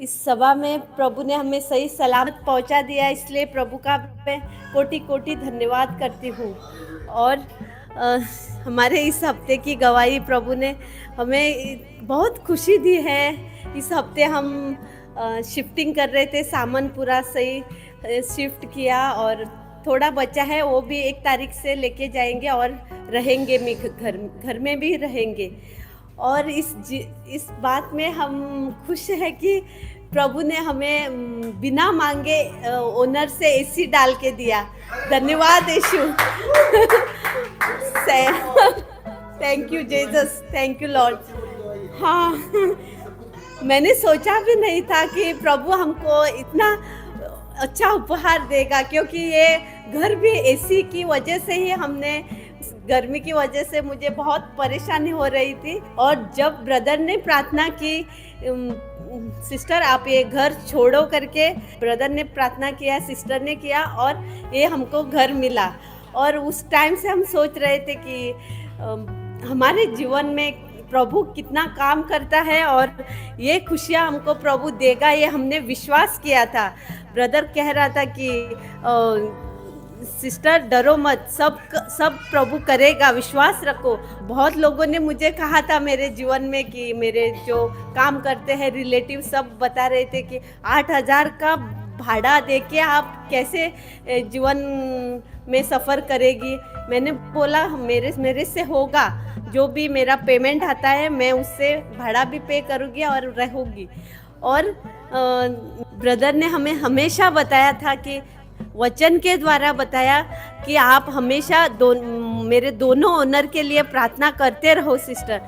इस सभा में प्रभु ने हमें सही सलामत पहुंचा दिया, इसलिए प्रभु का मैं कोटि कोटि धन्यवाद करती हूँ। और अ, हमारे इस हफ्ते की गवाही प्रभु ने हमें बहुत खुशी दी है। इस हफ्ते हम शिफ्टिंग कर रहे थे, सामान पूरा सही शिफ्ट किया और थोड़ा बचा है, वो भी 1 तारीख से लेके जाएंगे और रहेंगे भी घर घर में भी रहेंगे। और इस बात में हम खुश हैं कि प्रभु ने हमें बिना मांगे ओनर से एसी डाल के दिया। धन्यवाद यीशु। Thank you Jesus, thank you lord. हाँ, मैंने सोचा भी नहीं था कि प्रभु हमको इतना अच्छा उपहार देगा, क्योंकि ये घर भी एसी की वजह से ही हमने, गर्मी की वजह से मुझे बहुत परेशानी हो रही थी। और जब ब्रदर ने प्रार्थना की, सिस्टर आप ये घर छोड़ो करके ब्रदर ने प्रार्थना किया, सिस्टर ने किया और ये हमको घर मिला। और उस टाइम से हम सोच रहे थे कि हमारे जीवन में प्रभु कितना काम करता है और ये खुशियाँ हमको प्रभु देगा, ये हमने विश्वास किया था। ब्रदर कह रहा था कि सिस्टर डरो मत, सब प्रभु करेगा, विश्वास रखो। बहुत लोगों ने मुझे कहा था मेरे जीवन में कि मेरे जो काम करते हैं रिलेटिव सब बता रहे थे कि 8,000 का भाड़ा देके आप कैसे जीवन में सफ़र करेगी। मैंने बोला मेरे से होगा, जो भी मेरा पेमेंट आता है मैं उससे भाड़ा भी पे करूँगी और रहूँगी। और ब्रदर ने हमें हमेशा बताया था कि वचन के द्वारा बताया कि आप हमेशा मेरे दोनों ओनर के लिए प्रार्थना करते रहो सिस्टर।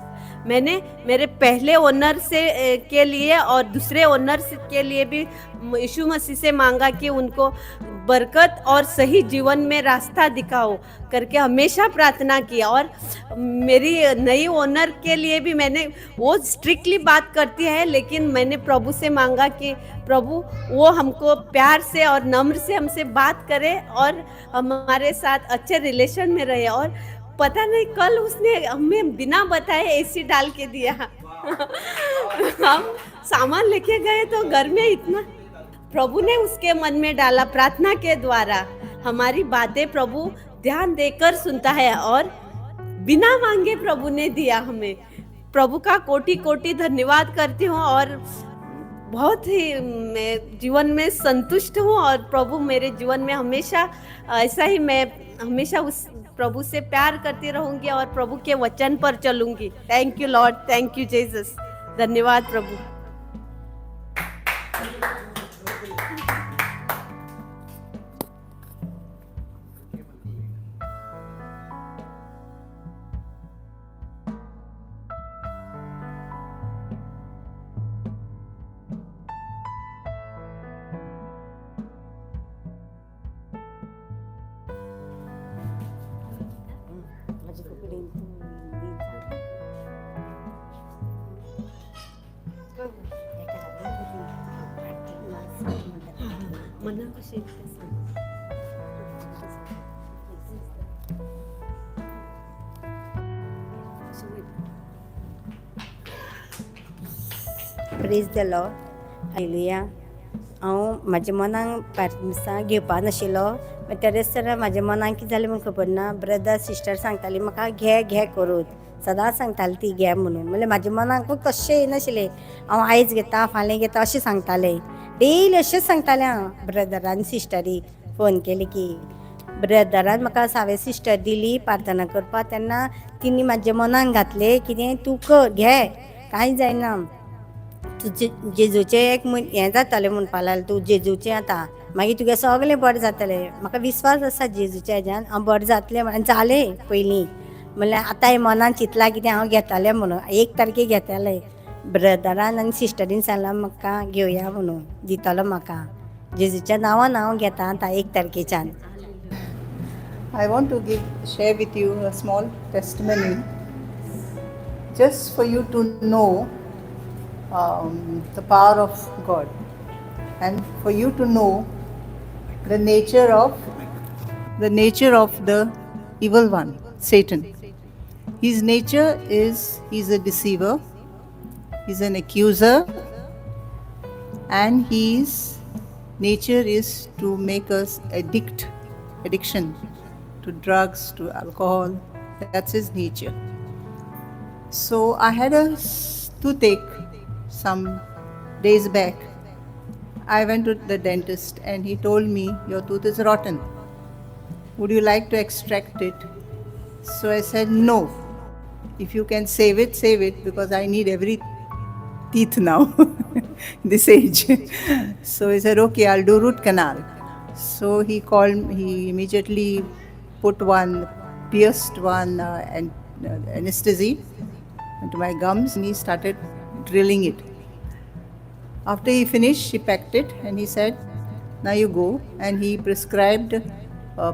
मैंने मेरे पहले ओनर से के लिए और दूसरे ओनर के लिए भी यीशु मसीह से मांगा कि उनको बरकत और सही जीवन में रास्ता दिखाओ करके हमेशा प्रार्थना किया। और मेरी नई ओनर के लिए भी मैंने, वो स्ट्रिक्टली बात करती है, लेकिन मैंने प्रभु से मांगा कि प्रभु वो हमको प्यार से और नम्र से हमसे बात करे और हमारे साथ अच्छे रिलेशन में रहे। और पता नहीं कल उसने हमें बिना बताए एसी डाल के दिया। हम सामान लेके गए तो घर में इतना प्रभु ने उसके मन में डाला, प्रार्थना के द्वारा हमारी बातें प्रभु ध्यान देकर सुनता है और बिना मांगे प्रभु ने दिया हमें। प्रभु का कोटि कोटि धन्यवाद करती हूँ और बहुत ही मैं जीवन में संतुष्ट हूँ। और प्रभु मेरे जीवन में हमेशा ऐसा ही, मैं हमेशा उस प्रभु से प्यार करती रहूँगी और प्रभु के वचन पर चलूँगी। Thank you lord, thank you Jesus, धन्यवाद प्रभु। Praise the Lord, hallelujah. हांव म्हाज्या मनाक पार्मिसां घेवपा नाशिल्लो, तर म्हाज्या मनाक कितें जालें म्हूण खबर ना। ब्रदर सिस्टर सांगताली म्हाका घे करून, सदांच सांगताली ती घे म्हणून। म्हणल्यार म्हाज्या मनाकूच तशें येनाशिल्लें, हांव आयज घेता फाल्यां घेता अशें सांगतालें। डेली अशेंच सांगतालें हांव ब्रदरान सिस्टरीक फोन केली की, ब्रदरान म्हाका सावे सिस्टर दिली प्रार्थना करपाक, तेन्ना तिणी म्हाज्या मनान घातलें कितें तूं कर, घे कांय जायना, तुजें जेजूचें एक हें जातालें म्हणपा लागलें, तूं जेजूचें आतां मागीर तुगे सगलें बरें जातलें। म्हाका विश्वास आसा जेजूच्या हेज्यान हांव बरें जातलें म्हणून जालें पयलीं। म्हणल्यार आतां हें मनान चिंतलां कितें हांव घेतालें म्हणून, 1 तारखेक घेतालें। ब्रदरान आनी सिस्टरीन सांगलां म्हाका घेवया म्हणून, दितलो म्हाका। जेजूच्या नांवान हांव घेता आतां 1 तारखेच्यान। I want to share with you a small testimony, just for you to know the power of God, and for you to know the nature of the evil one, Satan. His nature is, he's a deceiver, he's an accuser, and his nature is to make us addiction to drugs, to alcohol. That's his nature. So I had a toothache some days back. I went to the dentist and he told me, your tooth is rotten. Would you like to extract it? So I said, no. If you can save it, because I need every teeth now, this age. So he said, okay, I'll do root canal. So he immediately pierced one anesthesia into my gums, and he started drilling it. After he finished, he packed it and he said, now you go. And he prescribed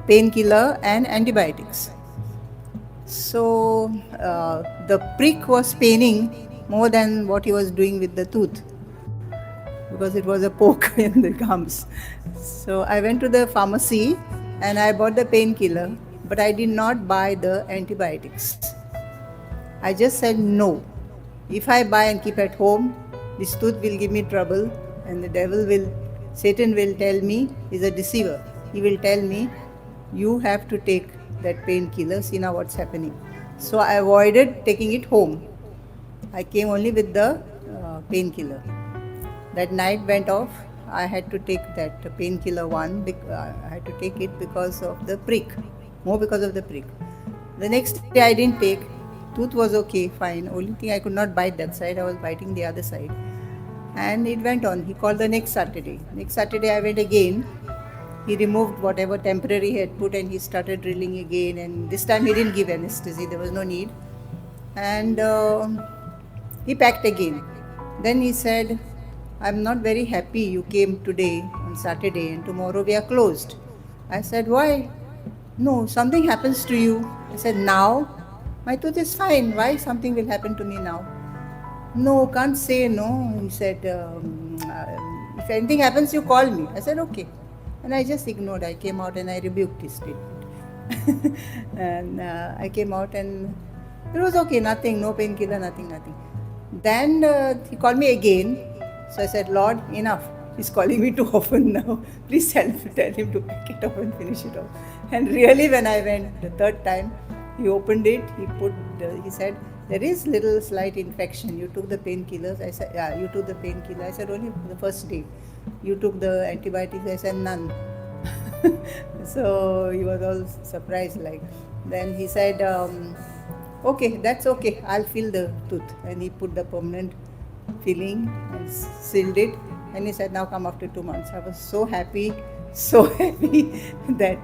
painkiller and antibiotics. So the prick was paining more than what he was doing with the tooth, because it was a poke in the gums. So I went to the pharmacy and I bought the painkiller, but I did not buy the antibiotics. I just said no. If I buy and keep at home, this tooth will give me trouble, and Satan will tell me he's a deceiver. He will tell me, you have to take that painkiller, see now what's happening. So I avoided taking it home. I came only with the painkiller. That night went off. I had to take that painkiller one. I had to take it because of the prick, more because of the prick. The next day I didn't take. Tooth was okay, fine. Only thing I could not bite that side. I was biting the other side. And it went on. He called the next Saturday. Next Saturday I went again. He removed whatever temporary he had put and he started drilling again. And this time he didn't give anesthesia. There was no need. And he packed again. Then he said, I'm not very happy you came today on Saturday and tomorrow we are closed. I said, why? No, something happens to you. I said, now? My tooth is fine. Why something will happen to me now? No, can't say no. He said, if anything happens, you call me. I said, okay. And I just ignored. I came out and I rebuked his statement. And I came out and it was okay, nothing, no painkiller, nothing. Then he called me again. So I said, Lord, enough. He's calling me too often now. Please tell him to pick it up and finish it off. And really, when I went the third time, he opened it. He said, there is little slight infection. You took the painkillers. I said, yeah, you took the painkiller. I said, only the first day. You took the antibiotics. I said, none. So he was all surprised like. Then he said, okay, that's okay. I'll fill the tooth. And he put the permanent filling and sealed it. And he said, now come after 2 months. I was so happy that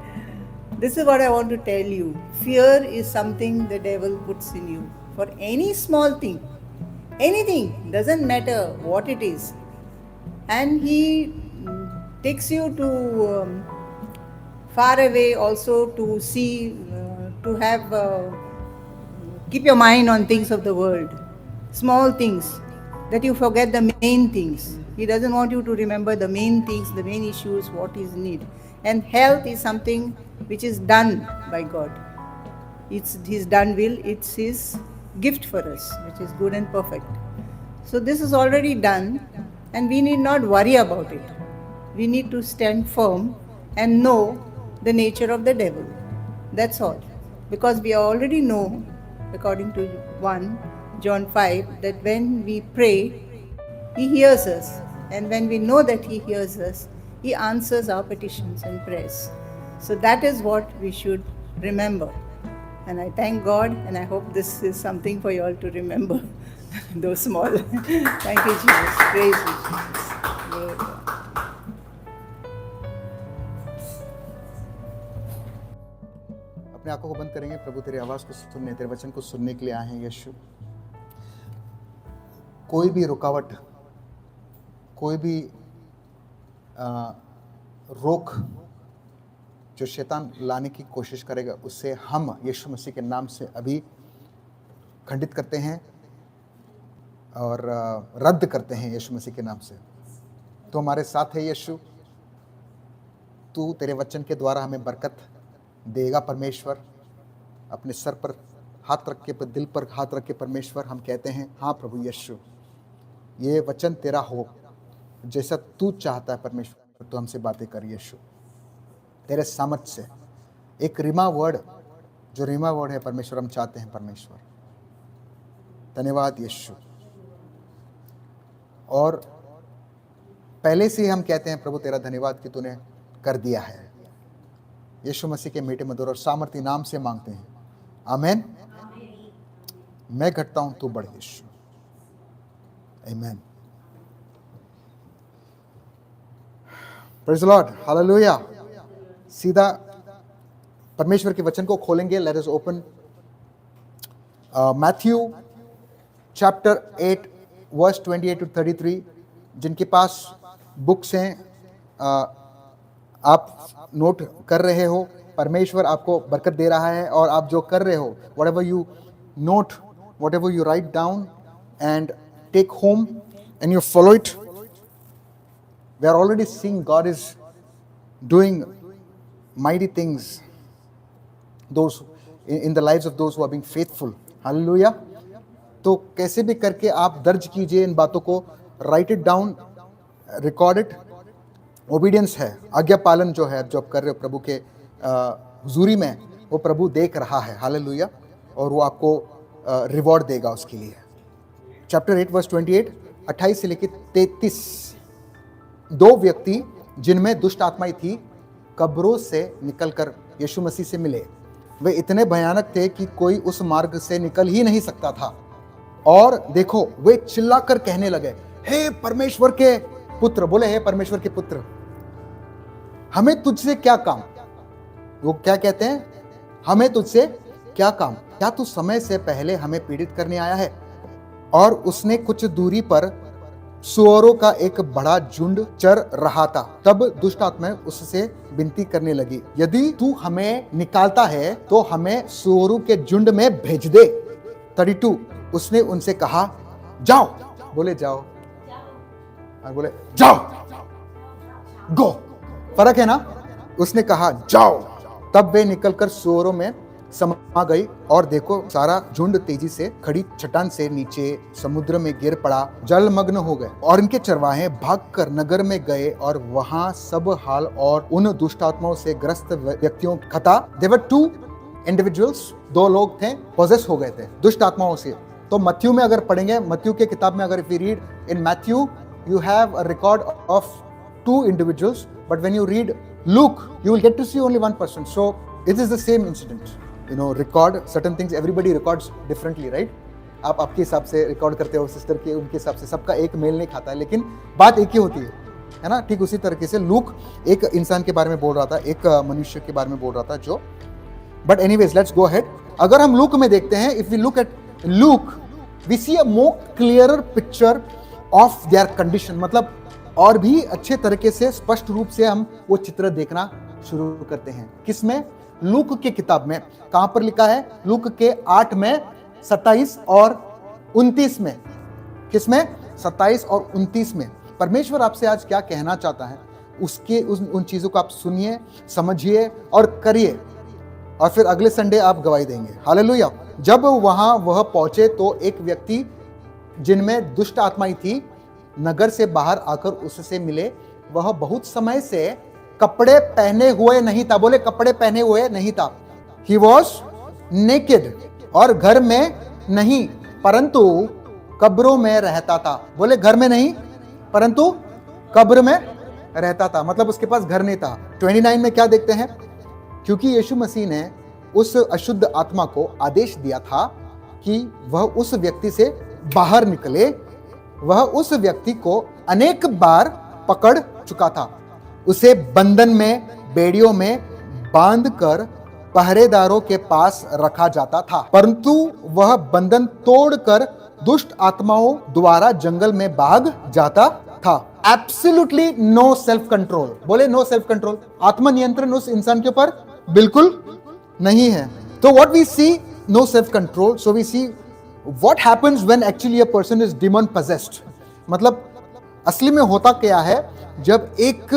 this is what I want to tell you. Fear is something the devil puts in you for any small thing, anything, doesn't matter what it is. And he takes you to far away also to see, to have, keep your mind on things of the world, small things, that you forget the main things. He doesn't want you to remember the main things, the main issues, what is need. And health is something which is done by God. It's His done will, it's His gift for us, which is good and perfect. So this is already done and we need not worry about it. We need to stand firm and know the nature of the devil. That's all. Because we already know, according to 1 John 5, that when we pray, He hears us. And when we know that He hears us, He answers our petitions and prayers. So that is what we should remember. And I thank God and I hope this is something for you all to remember, though small. Thank you, Jesus. Praise you, Jesus. Glory to God. अपने आंखों को बंद करेंगे। प्रभु तेरी आवाज़ को सुनने, तेरे वचन को सुनने के लिए आए हैं यीशु। कोई भी रुकावट, कोई भी रोक जो शैतान लाने की कोशिश करेगा, उससे हम यीशु मसीह के नाम से अभी खंडित करते हैं और रद्द करते हैं यीशु मसीह के नाम से। तो हमारे साथ है यीशु, तू तेरे वचन के द्वारा हमें बरकत देगा परमेश्वर। अपने सर पर हाथ रख के, दिल पर हाथ रख के परमेश्वर हम कहते हैं, हाँ प्रभु यीशु, ये वचन तेरा हो जैसा तू चाहता है परमेश्वर, तो हमसे बातें कर यीशु, तेरे सामर्थ से। एक रिमा वर्ड, जो रिमा वर्ड है परमेश्वर, हम चाहते हैं परमेश्वर। धन्यवाद यीशु। और पहले से ही हम कहते हैं प्रभु तेरा धन्यवाद कि तूने कर दिया है। यीशु मसीह के मीठे मधुर और सामर्थी नाम से मांगते हैं, आमीन। मैं घटता हूं, तू बढ़ यीशु, आमीन। Praise the Lord, hallelujah. सीधा परमेश्वर के वचन को खोलेंगे। Let us open Matthew chapter 8 verse 28 to 33। जिनके पास बुक्स हैं, आप नोट कर रहे हो, परमेश्वर आपको बरकत दे रहा है। और आप जो कर रहे हो, whatever you note, whatever you write down and take home and you follow it, we are already seeing God is doing mighty things those in the lives of those who are being faithful. Hallelujah. तो कैसे भी करके आप दर्ज कीजिए इन बातों को, right it down, record it. Obedience है, आज्ञा पालन जो है, जो आप कर रहे हो प्रभु के हुजूरी में, वो प्रभु देख रहा है। हालेलुया। और वो आपको रिवॉर्ड देगा उसके लिए। चैप्टर 8 वर्स 28 से लेकर 33। दो व्यक्ति जिनमें दुष्ट आत्माएं थी, कब्रों से निकलकर यीशु मसीह से मिले। वे इतने भयानक थे कि कोई उस मार्ग से निकल ही नहीं सकता था। और देखो, वे चिल्लाकर कहने लगे, हे परमेश्वर के पुत्र, बोले हे परमेश्वर के पुत्र, हमें तुझसे क्या काम। वो क्या कहते हैं, हमें तुझसे क्या काम, क्या तू समय से पहले हमें पीड़ित करने आया है। और उसने कुछ दूरी पर सुअरों का एक बड़ा झुंड चर रहा था। तब दुष्ट आत्माएं उससे विनती करने लगी, यदि तू हमें निकालता है तो हमें सुअरों के झुंड में भेज दे। 32। उसने उनसे कहा, जाओ, बोले जाओ, और बोले जाओ, गो, फर्क है ना। उसने कहा जाओ, तब वे निकलकर सुअरों में समा गई। और देखो, सारा झुंड तेजी से खड़ी चट्टान से नीचे समुद्र में गिर पड़ा, जलमग्न हो गए। और इनके चरवाहे भागकर नगर में गए और वहां सब हाल और उन दुष्ट आत्माओं से ग्रस्त व्यक्तियों का था। There were two individuals, दो लोग थे, पोजेस हो गए थे दुष्ट आत्माओं से। तो मत्थयू में अगर पढ़ेंगे, मत्थयू के किताब में अगर if you read in Matthew, you have a record of two individuals, but when you read Luke, you will get to see only one person. So it is the same incident. You know, record certain things, everybody records differently, right? आप आपके हिसाब से record करते हो, sister के उनके हिसाब से, सबका एक मेल नहीं खाता है, लेकिन बात एक ही होती है ना। ठीक उसी तरीके से लूक एक इंसान के बारे में बोल रहा था, एक मनुष्य के बारे में बोल रहा था जो, but anyways let's go ahead. अगर हम लूक में देखते हैं, if we look at Luke, we see a more clearer picture of their condition. मतलब और भी अच्छे तरीके से, स्पष्ट रूप से हम वो चित्र देखना शुरू करते हैं। किसमें? लूक के किताब में। कहां पर लिखा है? लूक के 8 में 27 और 29 में। किसमें? 27 और 29 में। परमेश्वर आपसे आज क्या कहना चाहता है, उसके उन चीजों को आप सुनिए, समझिए और करिए, और फिर अगले संडे आप गवाही देंगे। हालेलुया। जब वहां वह पहुंचे तो एक व्यक्ति जिनमें दुष्ट आत्माएं थी नगर से बाहर आकर उससे मिले। वह बहुत समय से कपड़े पहने हुए नहीं था। बोले कपड़े पहने हुए नहीं था। He was naked, और घर में नहीं परंतु कब्रों में रहता था। बोले घर में नहीं परंतु कब्र में रहता था, मतलब उसके पास घर नहीं था। 29 में क्या देखते हैं? क्योंकि यीशु मसीह ने उस अशुद्ध आत्मा को आदेश दिया था कि वह उस व्यक्ति से बाहर निकले। वह उस व्यक्ति को अनेक बार पकड़ चुका था। उसे बंधन में, बेड़ियों में बांधकर पहरेदारों के पास रखा जाता था, परंतु वह बंधन तोड़कर दुष्ट आत्माओं द्वारा जंगल में भाग जाता था। Absolutely no self control. बोले नो सेल्फ कंट्रोल, आत्मनियंत्रण उस इंसान के ऊपर बिल्कुल नहीं है। तो what we see, no self control. So we see what happens when actually a person is demon possessed. मतलब असली में होता क्या है जब एक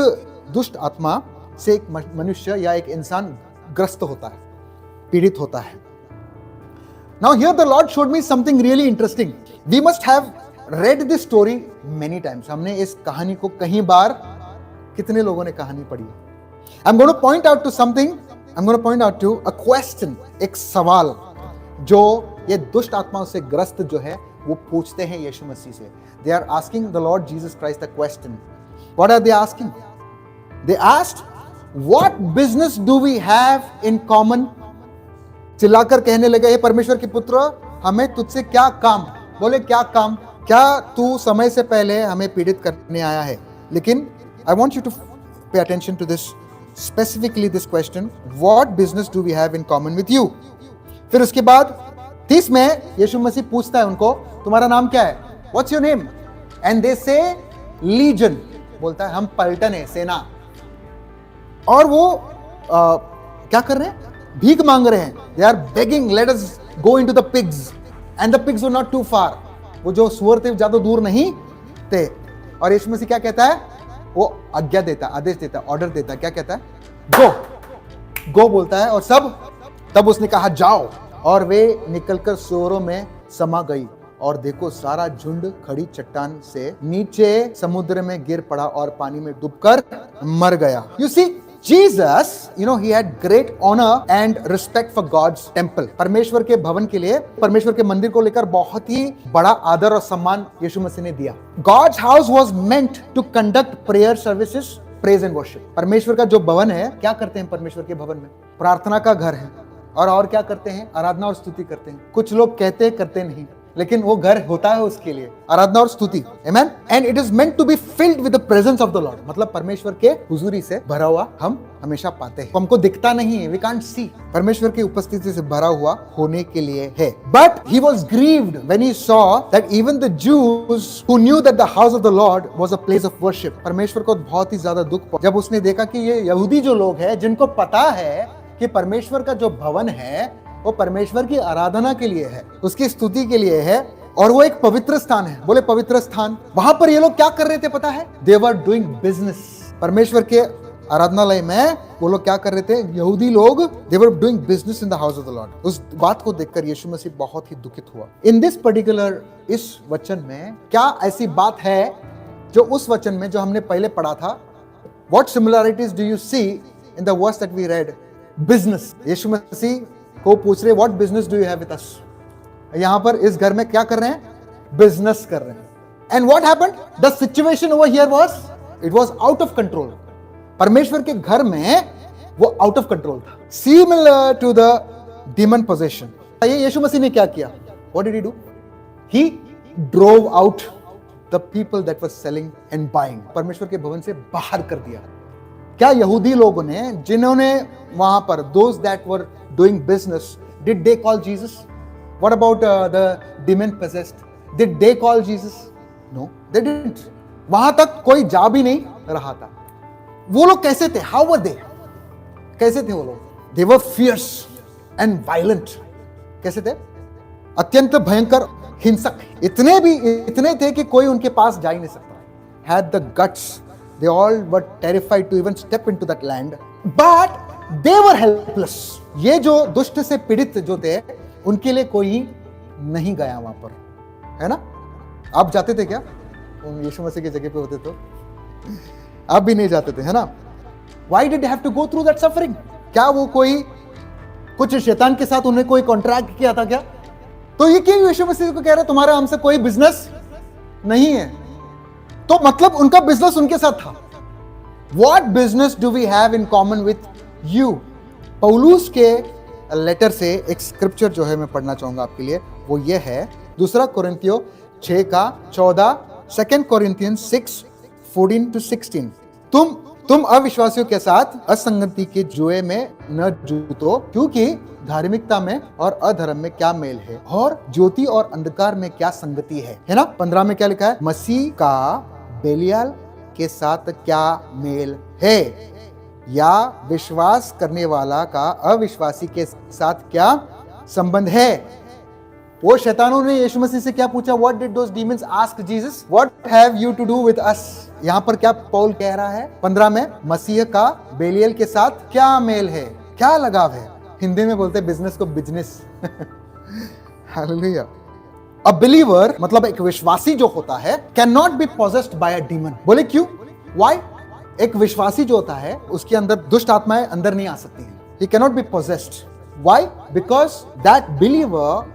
दुष्ट आत्मा से एक मनुष्य या एक इंसान ग्रस्त होता है, पीड़ित होता है। Now here the Lord showed me something really interesting. We must have read this story many times. हमने इस कहानी को कई बार, कितने लोगों ने कहानी पढ़ी? I'm going to point out to something. I'm going to point out to a question. एक सवाल जो ये दुष्ट आत्माओं से ग्रस्त जो है वो पूछते हैं यीशु मसीह से. They are asking the Lord Jesus Christ the question. What are they asking? They asked, "What business do we have in common?" चिल्लाकर कहने लगे, हे परमेश्वर के पुत्र, हमें तुझसे क्या काम? बोले क्या काम? क्या तू समय से पहले हमें पीड़ित करने आया है? लेकिन I want you to pay attention to this, specifically this question, what business do we have in common with you? फिर उसके बाद 30 में यीशु मसीह पूछता है उनको, तुम्हारा नाम क्या है? What's your name? And they say Legion. बोलता है हम पलटन है, सेना. और वो क्या कर रहे हैं? भीख मांग रहे हैं. They are begging, let us go into the pigs. And the pigs were not too far. वो जो सुअर थे ज्यादा दूर नहीं थे. और यीशु मसीह क्या कहता है? वो आज्ञा देता, आदेश देता, ऑर्डर देता. क्या कहता है? गो, गो बोलता है. और सब, तब उसने कहा जाओ. और वे निकलकर सुअरों में समा गई. और देखो सारा झुंड खड़ी चट्टान से नीचे समुद्र में गिर पड़ा और पानी में डूबकर मर गया. You see, Jesus, he had great honor and respect for God's temple. परमेश्वर के भवन के लिए, परमेश्वर के मंदिर को लेकर बहुत ही बड़ा आदर और सम्मान यीशु मसीह ने दिया. God's house was meant to conduct prayer services, praise and worship. परमेश्वर का जो भवन है, क्या करते हैं परमेश्वर के भवन में? प्रार्थना का घर है. और क्या करते हैं? आराधना और स्तुति करते हैं. कुछ लोग कहते हैं, करते नहीं, लेकिन वो घर होता है उसके लिए आराधना और स्तुति. Amen. And it is meant to be filled with the presence of the lord. मतलब परमेश्वर के हुजूरी से भरा हुआ हम हमेशा पाते हैं. हमको दिखता नहीं है, वी कांट सी. परमेश्वर की उपस्थिति से भरा हुआ होने के लिए है. But he was grieved when he saw that even the juice who knew that the house of the Lord was a place of worship. परमेश्वर को बहुत ही ज्यादा दुख पहुंचा जब उसने देखा कि ये यहूदी जो लोग हैं, जिनको पता है कि परमेश्वर का जो भवन है वो परमेश्वर की आराधना के लिए है, उसकी स्तुति के लिए है, और वो एक पवित्र स्थान है. बोले पवित्र स्थान. वहां पर ये लोग क्या कर रहे थे पता है? दे वर डूइंग बिजनेस. परमेश्वर के आराधनालय में वो लोग क्या कर रहे थे? यहूदी लोग, they were doing business in the house of the lord. उस बात को देखकर यीशु मसीह बहुत ही दुखित हुआ. इन दिस पर्टिकुलर, इस वचन में क्या ऐसी बात है जो उस वचन में जो हमने पहले पढ़ा था? What similarities do you see in the verse that we read? Business. यीशु मसीह को पूछ रहे, what business do you have with us? यहां पर इस घर में क्या कर रहे हैं? बिजनेस कर रहे हैं. And what happened? The situation over here was, it was out of control. परमेश्वर के घर में वो आउट ऑफ कंट्रोल था. Similar to the demon possession. ये यीशु मसीह ने क्या किया? What did he do? He drove out the people that were selling and buying. परमेश्वर के भवन से बाहर कर दिया. क्या यहूदी लोगों ने, जिन्होंने वहां पर, those that were doing business, did they call Jesus? What about the demon possessed? Did they call Jesus? No, they didn't. वहां तक कोई जा भी नहीं रहा था. वो लोग कैसे थे? How were they? कैसे थे वो लोग? They were fierce and violent. कैसे थे? अत्यंत भयंकर, हिंसक. इतने थे कि कोई उनके पास जा ही नहीं सकता. Had the guts. They all were terrified to even step into that land. But they were helpless. ये जो दुष्ट से पीड़ित जो थे, उनके लिए कोई नहीं गया वहां पर, है ना? आप जाते थे क्या? उन यीशु मसीह की जगह पे होते तो आप भी नहीं जाते थे, है ना? Why did they have to go through that suffering? क्या वो कोई कुछ शैतान के साथ उन्हें कोई कॉन्ट्रैक्ट किया था क्या? तो ये क्यों यीशु मसीह को कह रहे तुम्हारा हमसे कोई बिजनेस नहीं है? तो मतलब उनका बिजनेस उनके साथ था. What business do we have in common with you? पौलुस के लेटर से एक स्क्रिप्चर जो है मैं पढ़ना चाहूंगा आपके लिए. वो ये है 2 कोरिन्थियों 6:14, 2 कोरिन्थियंस 6:14-16. तुम अविश्वासियों के साथ असंगति के जुए में न जूतो, क्योंकि धार्मिकता में और अधर्म में क्या मेल है, और ज्योति और अंधकार में क्या संगति है ना? 15 में क्या लिखा है? मसीह का बेलियाल के साथ क्या मेल है, या विश्वास करने वाला का अविश्वासी के साथ क्या संबंध है? वो शैतानों ने यीशु मसीह से क्या पूछा? What did those demons ask Jesus? What have you to do with us? यहाँ पर क्या पौल कह रहा है 15 में? मसीह का बेलियल के साथ क्या मेल है, क्या लगाव है? हिंदी में बोलते हैं बिजनेस को बिजनेस. हालेलुया. अ बिलीवर मतलब एक विश्वासी जो होता है can not be possessed by a demon. बोले क्यों? व्हाई? एक विश्वासी जो होता है उसके अंदर दुष्ट आत्माएं अंदर नहीं आ सकती हैं। He can not be possessed. Why? Because that believer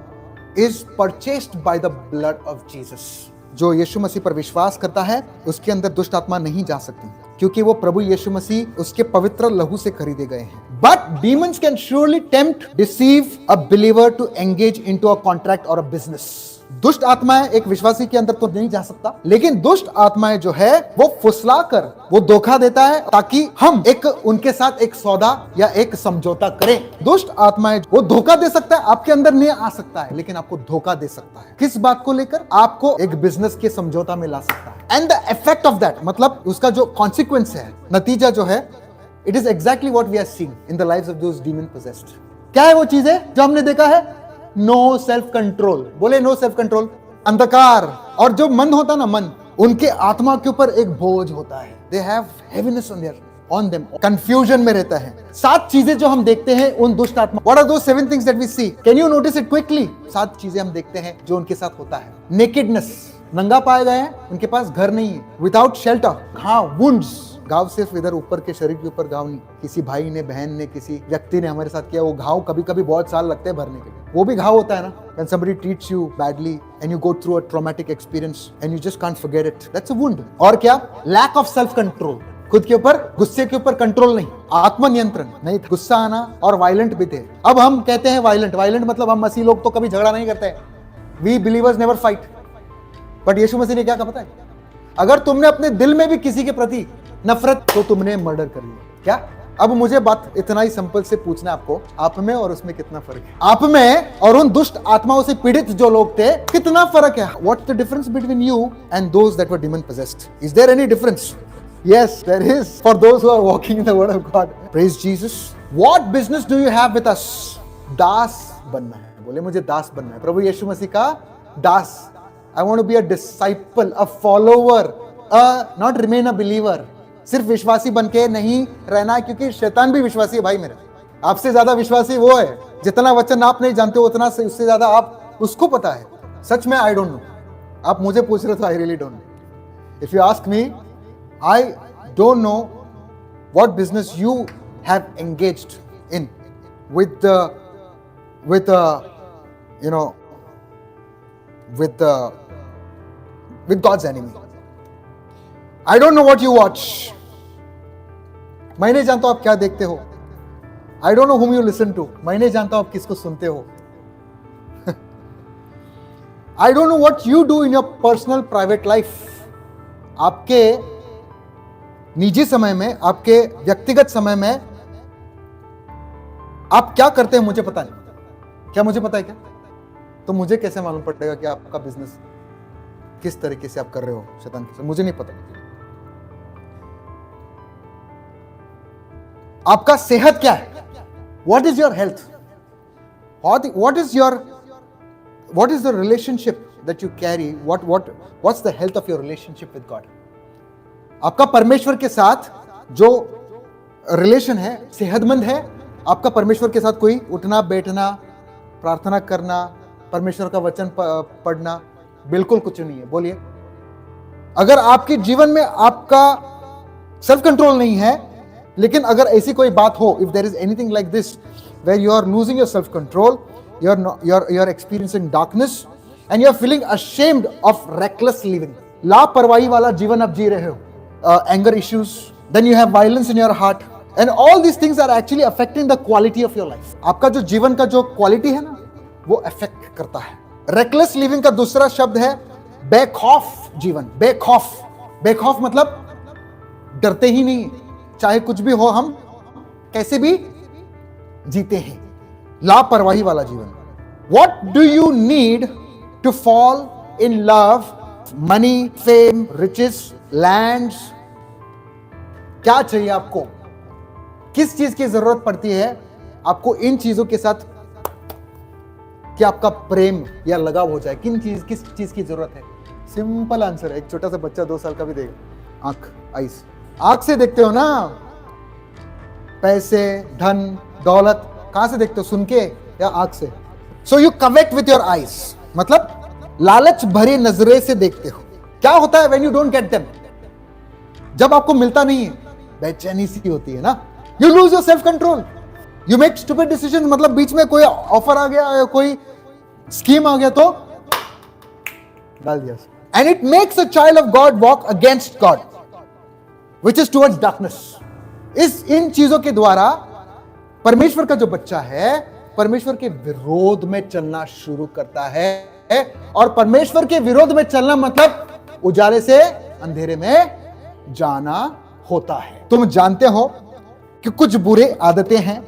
is purchased by the blood of Jesus. जो यीशु मसीह पर विश्वास करता है उसके अंदर दुष्ट आत्मा नहीं जा सकती, क्योंकि वो प्रभु यीशु मसीह उसके पवित्र लहू से खरीदे गए हैं। But demons can surely tempt, deceive a believer to engage into a contract और अ बिजनेस। दुष्ट आत्माएं एक विश्वासी के अंदर तो नहीं जा सकता, लेकिन दुष्ट आत्माएं जो है वो फुसलाकर वो धोखा देता है ताकि हम एक उनके साथ एक सौदा या एक समझौता करें। दुष्ट आत्माएं वो धोखा दे सकता है, आपके अंदर नहीं आ सकता है, लेकिन आपको धोखा दे सकता है। किस बात को लेकर? आपको एक बिजनेस के समझौता में ला सकता है। And the effect of that मतलब उसका जो कॉन्सिक्वेंस है, नतीजा जो है, it is exactly what we are seeing in the lives of those demon possessed. क्या है वो चीजें जो हमने देखा है? No self control. बोले नो सेल्फ कंट्रोल। अंधकार और जो मन होता ना, मन, उनके आत्मा के ऊपर एक बोझ होता है। They have heaviness on them, confusion में रहता है। 7 चीजें जो हम देखते हैं उन दुष्ट आत्मा, what are those 7 things that we see? Can you notice it quickly? 7 चीजें हम देखते हैं जो उनके साथ होता है। नेकेडनेस, नंगा पाए गए हैं, उनके पास घर नहीं है। विदाउट शेल्टर, हाँ, वुंड्स, घाव सिर्फ इधर ऊपर के शरीर के ऊपर घाव नहीं, किसी भाई ने, बहन ने, किसी व्यक्ति ने हमारे साथ किया, वो घाव कभी कभी बहुत साल लगते हैं भरने के लिए। वो भी घाव होता है ना, when somebody treats you badly and you go through a traumatic experience and you just can't forget it, that's a wound. और क्या? lack of self control, खुद के ऊपर, गुस्से के ऊपर कंट्रोल नहीं, आत्मनियंत्रण नहीं था, गुस्सा आना, और वायलेंट भी थे। अब हम कहते हैं वायलेंट मतलब हम मसीह लोग तो कभी झगड़ा नहीं करते हैं। We believers never fight, but यीशु मसीह ने क्या कहा पता है? अगर तुमने अपने दिल में भी किसी के प्रति नफरत, तो तुमने मर्डर कर लिया। क्या? अब मुझे बात इतना ही सिंपल से पूछना है आपको, आप में और उसमें कितना फर्क है? आप में और उन दुष्ट आत्माओं से पीड़ित जो लोग थे, कितना फर्क है? What's the difference between you and those that were demon possessed? Is there any difference? Yes, there is, for those who are walking in the word of God. Praise Jesus. What business do you have with us? दास बनना है। बोले मुझे दास बनना है, प्रभु यीशु मसीह का दास। I want to be a disciple, a follower, not remain a believer. सिर्फ विश्वासी बनके नहीं रहना, क्योंकि शैतान भी विश्वासी है भाई मेरा। आपसे ज्यादा विश्वासी वो है, जितना वचन आप नहीं जानते हो उतना से उससे ज्यादा आप उसको पता है। सच में आई डोंट नो। आप मुझे पूछ रहे हो तो I really don't know. If you ask me, I don't know what business you have engaged in with God's enemy. I don't know what you watch. मैं नहीं जानता आप क्या देखते हो। I don't know whom you listen to. मैं नहीं जानता आप किसको सुनते हो। I don't know what you do in your personal private life. आपके निजी समय में, आपके व्यक्तिगत समय में आप क्या करते हैं मुझे पता नहीं। क्या मुझे पता है क्या? तो मुझे कैसे मालूम पड़ेगा कि आपका बिजनेस किस तरीके से आप कर रहे हो शैतान के साथ? मुझे नहीं पता। आपका सेहत क्या है? What is your health? What is the relationship that you carry? What's the health of your relationship with God? आपका परमेश्वर के साथ जो रिलेशन है सेहतमंद है? आपका परमेश्वर के साथ कोई उठना बैठना, प्रार्थना करना, परमेश्वर का वचन पढ़ना, बिल्कुल कुछ नहीं है। बोलिए, अगर आपके जीवन में आपका सेल्फ कंट्रोल नहीं है, लेकिन अगर ऐसी कोई बात हो, if there is anything like this where you are losing your self control, you are experiencing darkness and you are feeling ashamed of reckless living, लापरवाही वाला जीवन आप जी रहे हो, anger issues, then you have violence in your heart, and all these things are actually affecting the quality of your life. आपका जो जीवन का जो क्वालिटी है ना, वो अफेक्ट करता है। रेकलेस लिविंग का दूसरा शब्द है बेखौफ जीवन। बेखौफ मतलब डरते ही नहीं, चाहे कुछ भी हो हम कैसे भी जीते हैं। लापरवाही वाला जीवन। What do you need to fall in love? Money, fame, riches, lands? क्या चाहिए आपको? किस चीज की जरूरत पड़ती है आपको इन चीजों के साथ कि आपका प्रेम या लगाव हो जाए? किस चीज की जरूरत है? सिंपल आंसर है, एक छोटा सा बच्चा 2 साल का भी देगा। आंख, आइस। आंख से देखते हो ना, पैसे, धन, दौलत कहां से देखते हो? सुन के या आंख से? So you connect with your eyes, मतलब लालच भरी नजरे से देखते हो। क्या होता है when you don't get them? जब आपको मिलता नहीं है बेचैनी सी होती है ना, you lose your self control, you make stupid decision. मतलब बीच में कोई ऑफर आ गया, कोई स्कीम आ गया तो डाल दिया, and it makes a child of God walk against God which is towards darkness. इन चीजों के द्वारा परमेश्वर का जो बच्चा है परमेश्वर के विरोध में चलना शुरू करता है, और परमेश्वर के विरोध में चलना मतलब उजाले से अंधेरे में जाना होता है। तुम जानते हो कि कुछ बुरे आदतें हैं,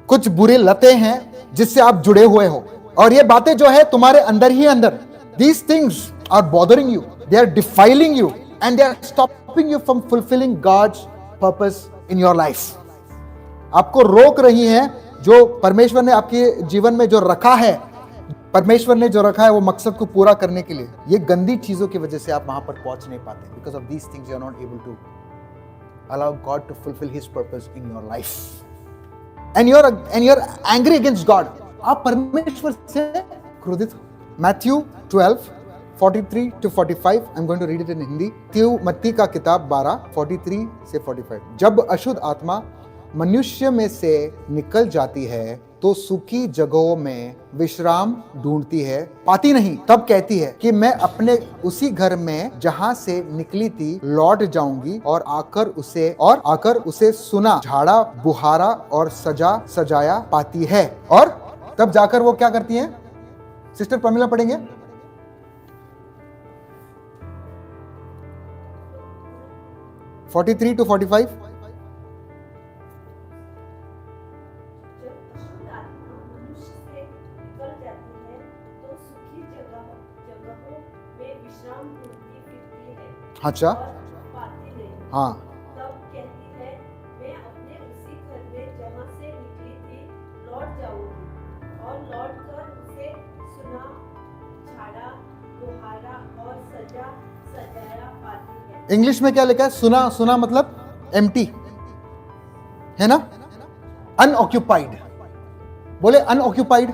कुछ बुरे लतें हैं जिससे आप जुड़े हुए हो, और ये बातें जो है तुम्हारे अंदर ही अंदर, these things are bothering you, they are defiling you and they are stopping you from fulfilling God's purpose in your life. आपको रोक रही हैं जो परमेश्वर ने आपके जीवन में जो रखा है, परमेश्वर ने जो रखा है वो मकसद को पूरा करने के लिए। ये गंदी चीजों की वजह से आप वहां पर पहुंच नहीं पाते। Because of these things you are not able to allow God to fulfil his purpose in your life, and you are angry against God. आप परमेश्वर से क्रोधित हो। Matthew 12:43 to 45, I am going to read it in Hindi. मत्ती का किताब 12:43 से 45। जब अशुद्ध आत्मा मनुष्य में से निकल जाती है तो सूखी जगहों में विश्राम ढूंढती है, पाती नहीं। तब कहती है कि मैं अपने उसी घर में जहां से निकली थी लौट जाऊंगी, और आकर उसे सुना, झाड़ा बुहारा और सजाया पाती है। और तब जाकर वो क्या करती हैं? सिस्टर प्रमिला पढ़ेंगे। (43 to 45) अच्छा, हाँ, तब कहती है मैं अपने उसी घर में जहाँ से निकली थी लौट जाऊंगी, और लौटकर उसे सुना, झाड़ा बुहारा और सजाया पाती है। इंग्लिश में क्या लिखा है? सुना मतलब एम्प्टी है ना, अनऑक्यूपाइड। बोले अनऑक्यूपाइड,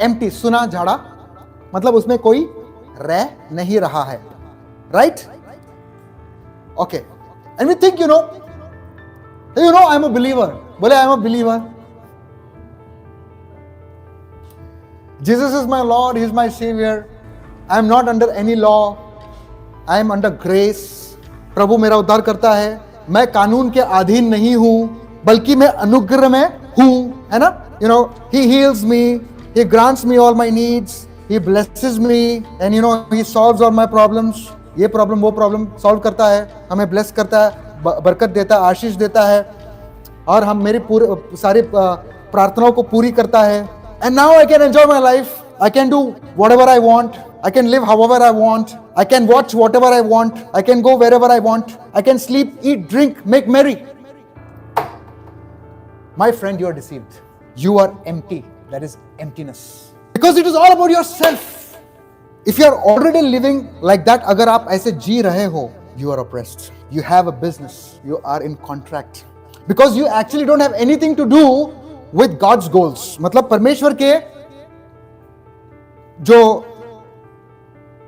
एम्प्टी, सुना झाड़ा मतलब उसमें कोई रह नहीं रहा है, right? Okay, and we think, I'm a believer. Bole, I'm a believer. Jesus is my Lord, He is my Savior. I am not under any law. I am under grace. प्रभु मेरा उद्धार करता है, मैं कानून के अधीन नहीं हूँ, बल्कि मैं अनुग्रह में हूँ, है ना? He heals me, He grants me all my needs, He blesses me, and He solves all my problems. ये प्रॉब्लम वो प्रॉब्लम सॉल्व करता है, हमें ब्लेस करता है, बरकत देता है, आशीष देता है, और हम मेरी पूरे सारी प्रार्थनाओं को पूरी करता है। And now I can enjoy my life, I can do whatever I want, I can live however I want, I can watch whatever I want, I can go wherever I want, I can sleep, eat, drink, make merry. My friend, you are deceived, you are empty, that is emptiness, because it is all about yourself. If you are already living like that, अगर आप ऐसे जी रहे हो, you are oppressed. You have a business. You are in contract. Because you actually don't have anything to do with God's goals. मतलब परमेश्वर के जो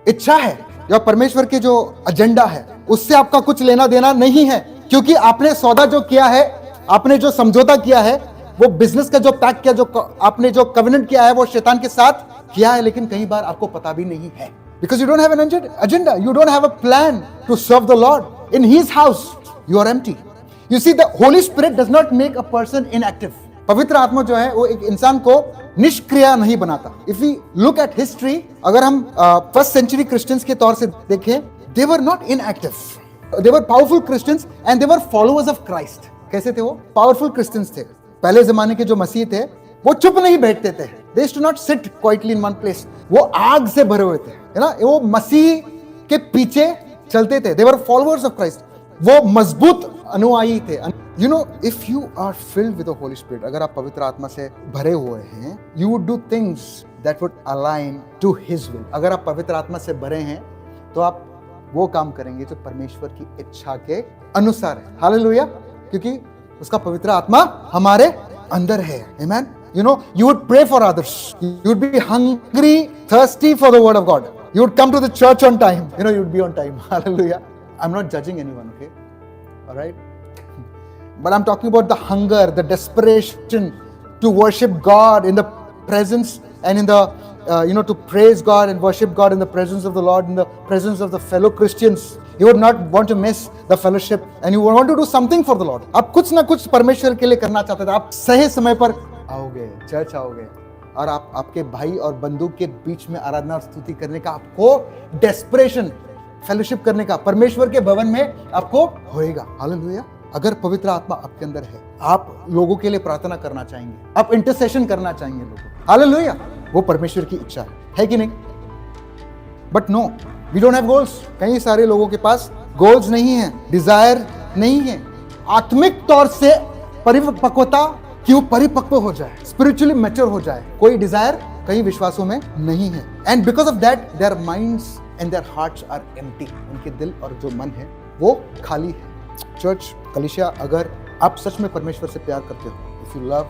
इच्छा है या परमेश्वर के जो एजेंडा है उससे आपका कुछ लेना देना नहीं है, क्योंकि आपने सौदा जो किया है, आपने जो समझौता किया है, वो बिजनेस का जो पैक किया, जो आपने जो कवेनेंट किया है वो शैतान के साथ किया है, लेकिन कई बार आपको पता भी नहीं है। Because you don't have an agenda, you don't have a plan to serve the Lord. In His house, you are empty. You see, the Holy Spirit does not make a person inactive. पवित्र आत्मा जो है वो एक इंसान को निष्क्रिय नहीं बनाता। If we look at history, अगर हम फर्स्ट सेंचुरी क्रिश्चियंस के तौर से देखें, they were not inactive. They were powerful Christians and they were followers of Christ. कैसे थे वो? पावरफुल क्रिश्चियंस थे। पहले जमाने के जो मसीह थे वो चुप नहीं बैठते थे। They used to not sit quietly in one place. वो आग से भरे हुए थे, है ना? वो मसीह के पीछे चलते थे। They were followers of Christ. वो मजबूत अनुयायी थे। If you are filled with the Holy Spirit, अगर आप पवित्र आत्मा से भरे हुए हैं, you would do things that would align to His will. अगर आप पवित्र आत्मा से भरे हैं तो आप वो काम करेंगे जो परमेश्वर की इच्छा के अनुसार है। हालेलुया, क्योंकि उसका पवित्र आत्मा हमारे अंदर है। Amen. You would pray for others. You would be hungry, thirsty for the word of God. You would come to the church on time. You would be on time. Hallelujah. I'm not judging anyone, okay? All right? But I'm talking about the hunger, the desperation to worship God in the presence and in the, to praise God and worship God in the presence of the Lord, in the presence of the fellow Christians. You would not want to miss the fellowship and you would want to do something for the Lord. आप कुछ ना कुछ परमेश्वर के लिए करना चाहते थे. आप सही समय पर आओगे, चर्च आओगे और आपके भाई और बंधु के बीच में आराधना और स्तुति करने का आपको डेस्परेशन, फेलोशिप करने का परमेश्वर के भवन में आपको होएगा. हालेलुया. अगर पवित्र आत्मा आपके अंदर है, आप लोगों के लिए प्रार्थना करना चाहेंगे, आप इंटरसेशन करना चाहेंगे लोगों. हालेलुया. वो परमेश्वर की इच्छा है कि नहीं? But no, we don't have goals. कई सारे लोगों के पास गोल्स नहीं है, डिजायर नहीं है. आत्मिक तौर से परिपक्वता कि वो परिपक्व हो जाए, स्पिरिचुअली मैच्योर हो जाए, कोई डिजायर कई विश्वासों में नहीं है. And because of that their minds and their hearts are empty. उनके दिल और जो मन है वो खाली है. चर्च, कलीसिया, अगर आप सच में परमेश्वर से प्यार करते हो, if you love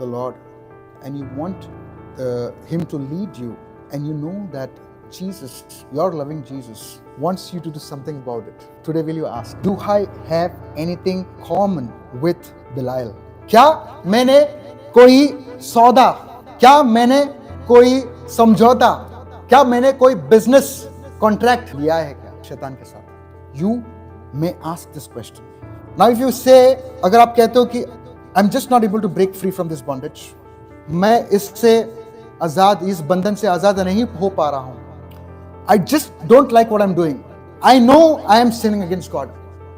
the Lord and you want him to lead you and you know that Jesus, your loving Jesus, wants you to do something about it. Today will you ask, do I have anything common with Belial? क्या मैंने कोई सौदा, क्या मैंने कोई समझौता, क्या मैंने कोई बिजनेस कॉन्ट्रैक्ट लिया है क्या शैतान के साथ? You may ask this question. Now if you say, अगर आप कहते हो कि I'm just not able to break free from this bondage, मैं इससे आजाद, इस बंधन से आजाद नहीं हो पा रहा हूं, I just don't like what I'm doing. I know I am sinning against God.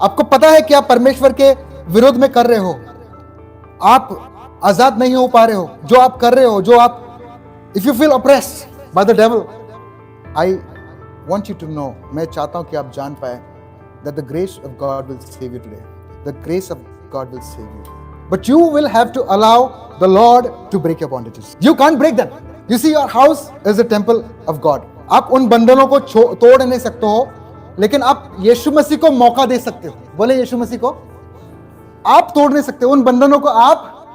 आपको पता है कि आप परमेश्वर के विरोध में कर रहे हो, आप आजाद नहीं हो पा रहे हो, जो आप कर रहे हो, जो आप, if you feel oppressed by the devil, I want you to know, मैं चाहता हूं कि आप जान पाए that the grace of God will save you today. The grace of God will save you. But you will have to allow the Lord to break your bondages. You can't break them. You see, your house is a temple of God. आप उन बंधनों को तोड़ नहीं सकते हो, लेकिन आप यीशु मसीह को मौका दे सकते हो. बोले यीशु मसीह को. आप तोड़ नहीं सकते उन बंधनों को. आप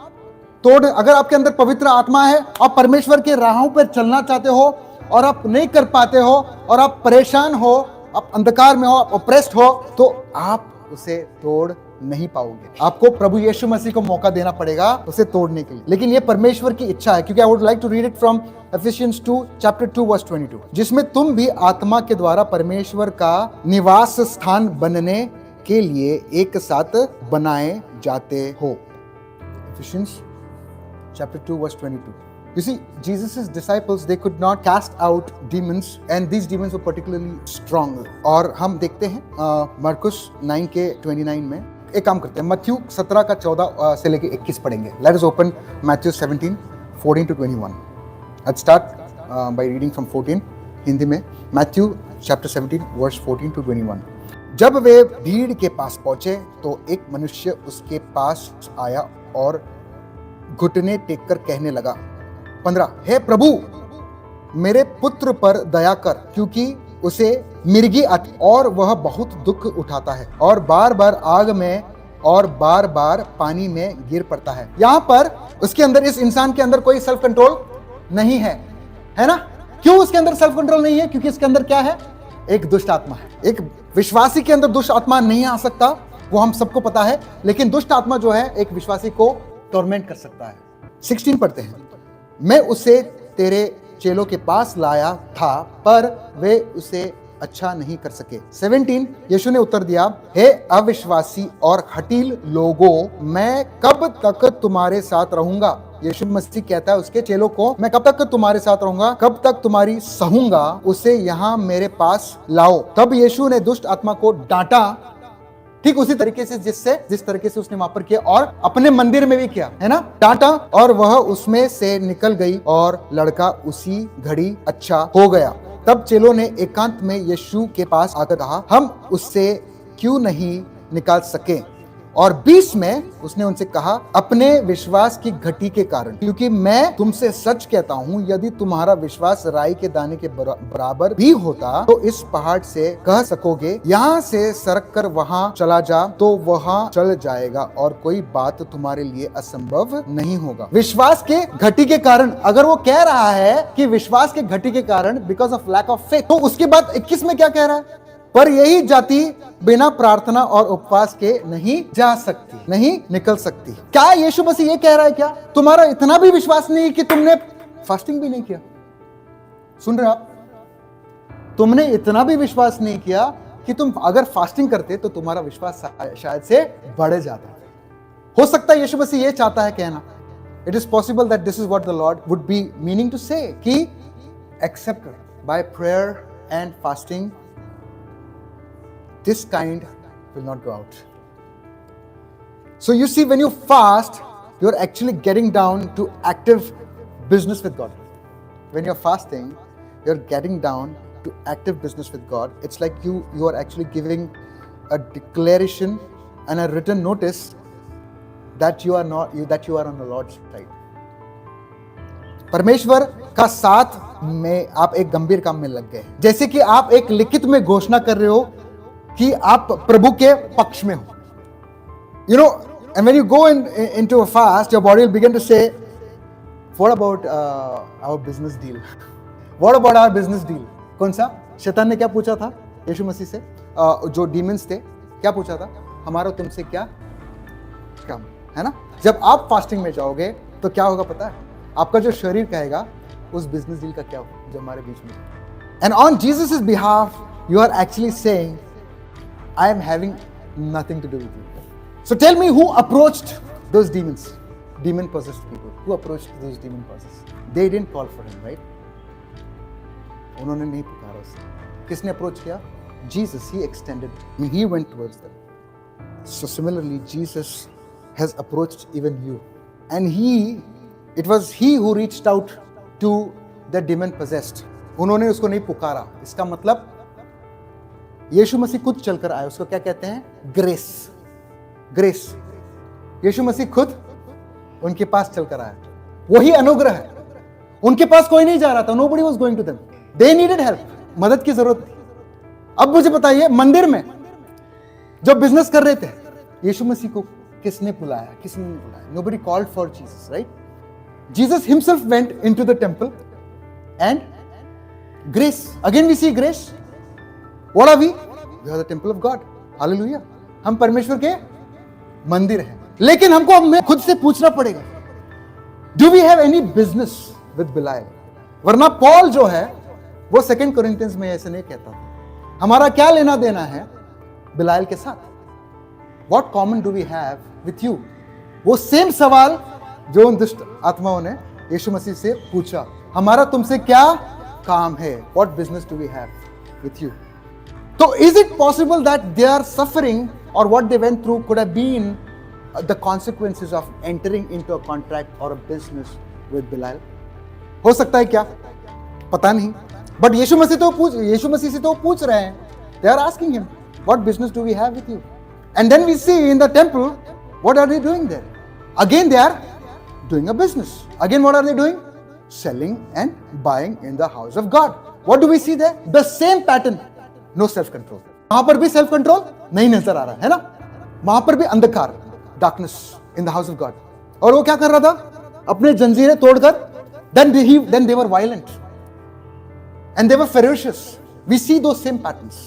तोड़, अगर आपके अंदर पवित्र आत्मा है, आप परमेश्वर के राहों पर चलना चाहते हो और आप नहीं कर पाते हो और आप परेशान हो, आप अंधकार में हो, आप ऑप्रेस्ड हो, तो आप उसे तोड़ नहीं पाओगे. आपको प्रभु यीशु मसीह को मौका देना पड़ेगा उसे तोड़ने के लिए. लेकिन ये परमेश्वर की इच्छा है, क्योंकि I would like to read it from Ephesians 2 chapter 2 verse 22, जिसमें तुम भी आत्मा के द्वारा परमेश्वर का निवास स्थान बनने के लिए एक साथ बनाए जाते हो. Ephesians chapter 2 verse 22. You see, Jesus' disciples, they could not cast out demons, and these demons were particularly strong. और हम देखते हैं मरकुस 9 के 29 में. एक काम करते हैं, मत्थयू 17 का 14 से लेके 21 पढ़ेंगे. Let us open Matthew 17 14 to 21. Let's start by reading from 14 Hindi में. Matthew chapter 17 verse 14 to 21. जब वे भीड़ के पास पहुंचे तो एक मनुष्य उसके पास आया और घुटने टेककर कहने लगा. 15. हे प्रभु, मेरे पुत्र पर दया कर, क्योंकि उसे मिर्गी आती और वह बहुत दुख उठाता है और बार बार आग में और बार बार पानी में गिर पड़ता है. यहां पर उसके अंदर, इस इंसान के अंदर कोई सेल्फ कंट्रोल नहीं है, है ना? क्यों उसके अंदर सेल्फ कंट्रोल नहीं है? क्योंकि इसके अंदर क्या है? एक दुष्ट आत्मा है. एक विश्वासी के अंदर दुष्ट आत्मा नहीं आ सकता, वो हम सबको पता है, लेकिन दुष्ट आत्मा जो है एक विश्वासी को टॉर्मेंट कर सकता है. 16 पढ़ते हैं. मैं उसे तेरे चेलों के पास लाया था पर वे उसे अच्छा नहीं कर सके. 17. यीशु ने उत्तर दिया, हे अविश्वासी और हठील लोगों, मैं कब तक तुम्हारे साथ रहूंगा. यीशु मसीह कहता है उसके चेलों को, मैं कब तक तुम्हारे साथ रहूंगा, कब तक तुम्हारी सहूंगा, उसे यहाँ मेरे पास लाओ. तब यीशु ने दुष्ट आत्मा को डांटा, ठीक उसी तरीके से जिस तरीके से उसने वहां पर किया और अपने मंदिर में भी किया, है ना? डांटा और वह उसमें से निकल गई और लड़का उसी घड़ी अच्छा हो गया. तब चेलों ने एकांत में यीशु के पास आकर कहा, हम उससे क्यों नहीं निकाल सके. और 20 में उसने उनसे कहा, अपने विश्वास की घटी के कारण, क्योंकि मैं तुमसे सच कहता हूं, यदि तुम्हारा विश्वास राई के दाने के बराबर भी होता तो इस पहाड़ से कह सकोगे, यहाँ से सरक कर वहां चला जा, तो वहां चल जाएगा, और कोई बात तुम्हारे लिए असंभव नहीं होगा। विश्वास के घटी के कारण, अगर वो कह रहा है कि विश्वास के घटी के कारण, because of lack of faith, तो उसके बाद 21 में क्या कह रहा है? पर यही जाति बिना प्रार्थना और उपवास के नहीं जा सकती, नहीं निकल सकती। क्या यीशु मसीह ये कह रहा है? क्या तुम्हारा इतना भी विश्वास नहीं कि तुमने फास्टिंग भी नहीं किया? सुन रहे आप? तुमने इतना भी विश्वास नहीं किया कि तुम अगर फास्टिंग करते तो तुम्हारा विश्वास शायद से बढ़ जाता। हो सकता है यीशु मसीह ये चाहता है कहना, it is possible that this is what the Lord would be meaning to say, कि except by prayer and fasting this kind will not go out. So you see, when you fast, you're actually getting down to active business with God. When you're fasting, you're getting down to active business with God. It's like you are actually giving a declaration and a written notice that you are on the Lord's side. परमेश्वर का साथ में आप एक गंभीर काम में लग गए, जैसे कि आप एक लिखित में घोषणा कर रहे हो कि आप प्रभु के पक्ष में हो। You know, and when you go into a fast, your body will begin to say, what about our business deal? What about our business deal? कौन सा? शैतान ने क्या पूछा था यीशु मसीह से? जो डीमंस थे, क्या पूछा था? हमारा तुमसे क्या काम है ना? जब आप फास्टिंग में जाओगे तो क्या होगा पता है? आपका जो शरीर कहेगा उस बिजनेस डील का क्या होगा जो हमारे बीच में। And on Jesus' behalf, you are actually saying, I am having nothing to do with you. So tell me, who approached those demons? Demon-possessed people. Who approached those demon-possessed? They didn't call for him, right? उन्होंने नहीं पुकारा उसे। किसने approach किया? Jesus. He extended. He went towards them. So similarly, Jesus has approached even you, and it was he who reached out to the demon-possessed. उन्होंने उसको नहीं पुकारा। इसका मतलब यीशु मसीह खुद चलकर आए। उसको क्या कहते हैं? ग्रेस। ग्रेस। यीशु मसीह खुद उनके पास चलकर आया। वही अनुग्रह है। उनके पास कोई नहीं जा रहा था। Nobody was going to them. They needed help. मदद की जरूरत थी। अब मुझे बताइए, मंदिर में जो बिजनेस कर रहे थे, यीशु मसीह को किसने बुलाया? किसने नहीं बुलाया? Nobody called for Jesus, right? Jesus himself went into the temple and grace. Again we see grace. What are we? We are the temple of God. Hallelujah. हम परमेश्वर के मंदिर हैं। लेकिन हमको हमें खुद से पूछना पड़ेगा, Do we have any business with Belial? वरना पॉल जो है वो 2 Corinthians में ऐसे नहीं कहता था। हमारा क्या लेना देना है बिलायल के साथ? What common do we have with you? वो सेम सवाल जो उन दुष्ट आत्माओं ने यीशु मसीह से पूछा, हमारा तुमसे क्या काम है? What business do we have with you? So is it possible that their suffering or what they went through could have been the consequences of entering into a contract or a business with Belial? हो सकता है क्या? पता नहीं। But यीशु मसीह से तो पूछ रहे हैं। They are asking him, what business do we have with you? And then we see in the temple, what are they doing there? Again they are doing a business. Again what are they doing? Selling and buying in the house of God. What do we see there? The same pattern. No self control. वहां पर भी self control नहीं नजर आ रहा है ना? वहां पर भी अंधकार, darkness in the house of God. और वो क्या कर रहा था? अपने जंजीरें तोड़कर, then they were violent and they were ferocious. We see those same patterns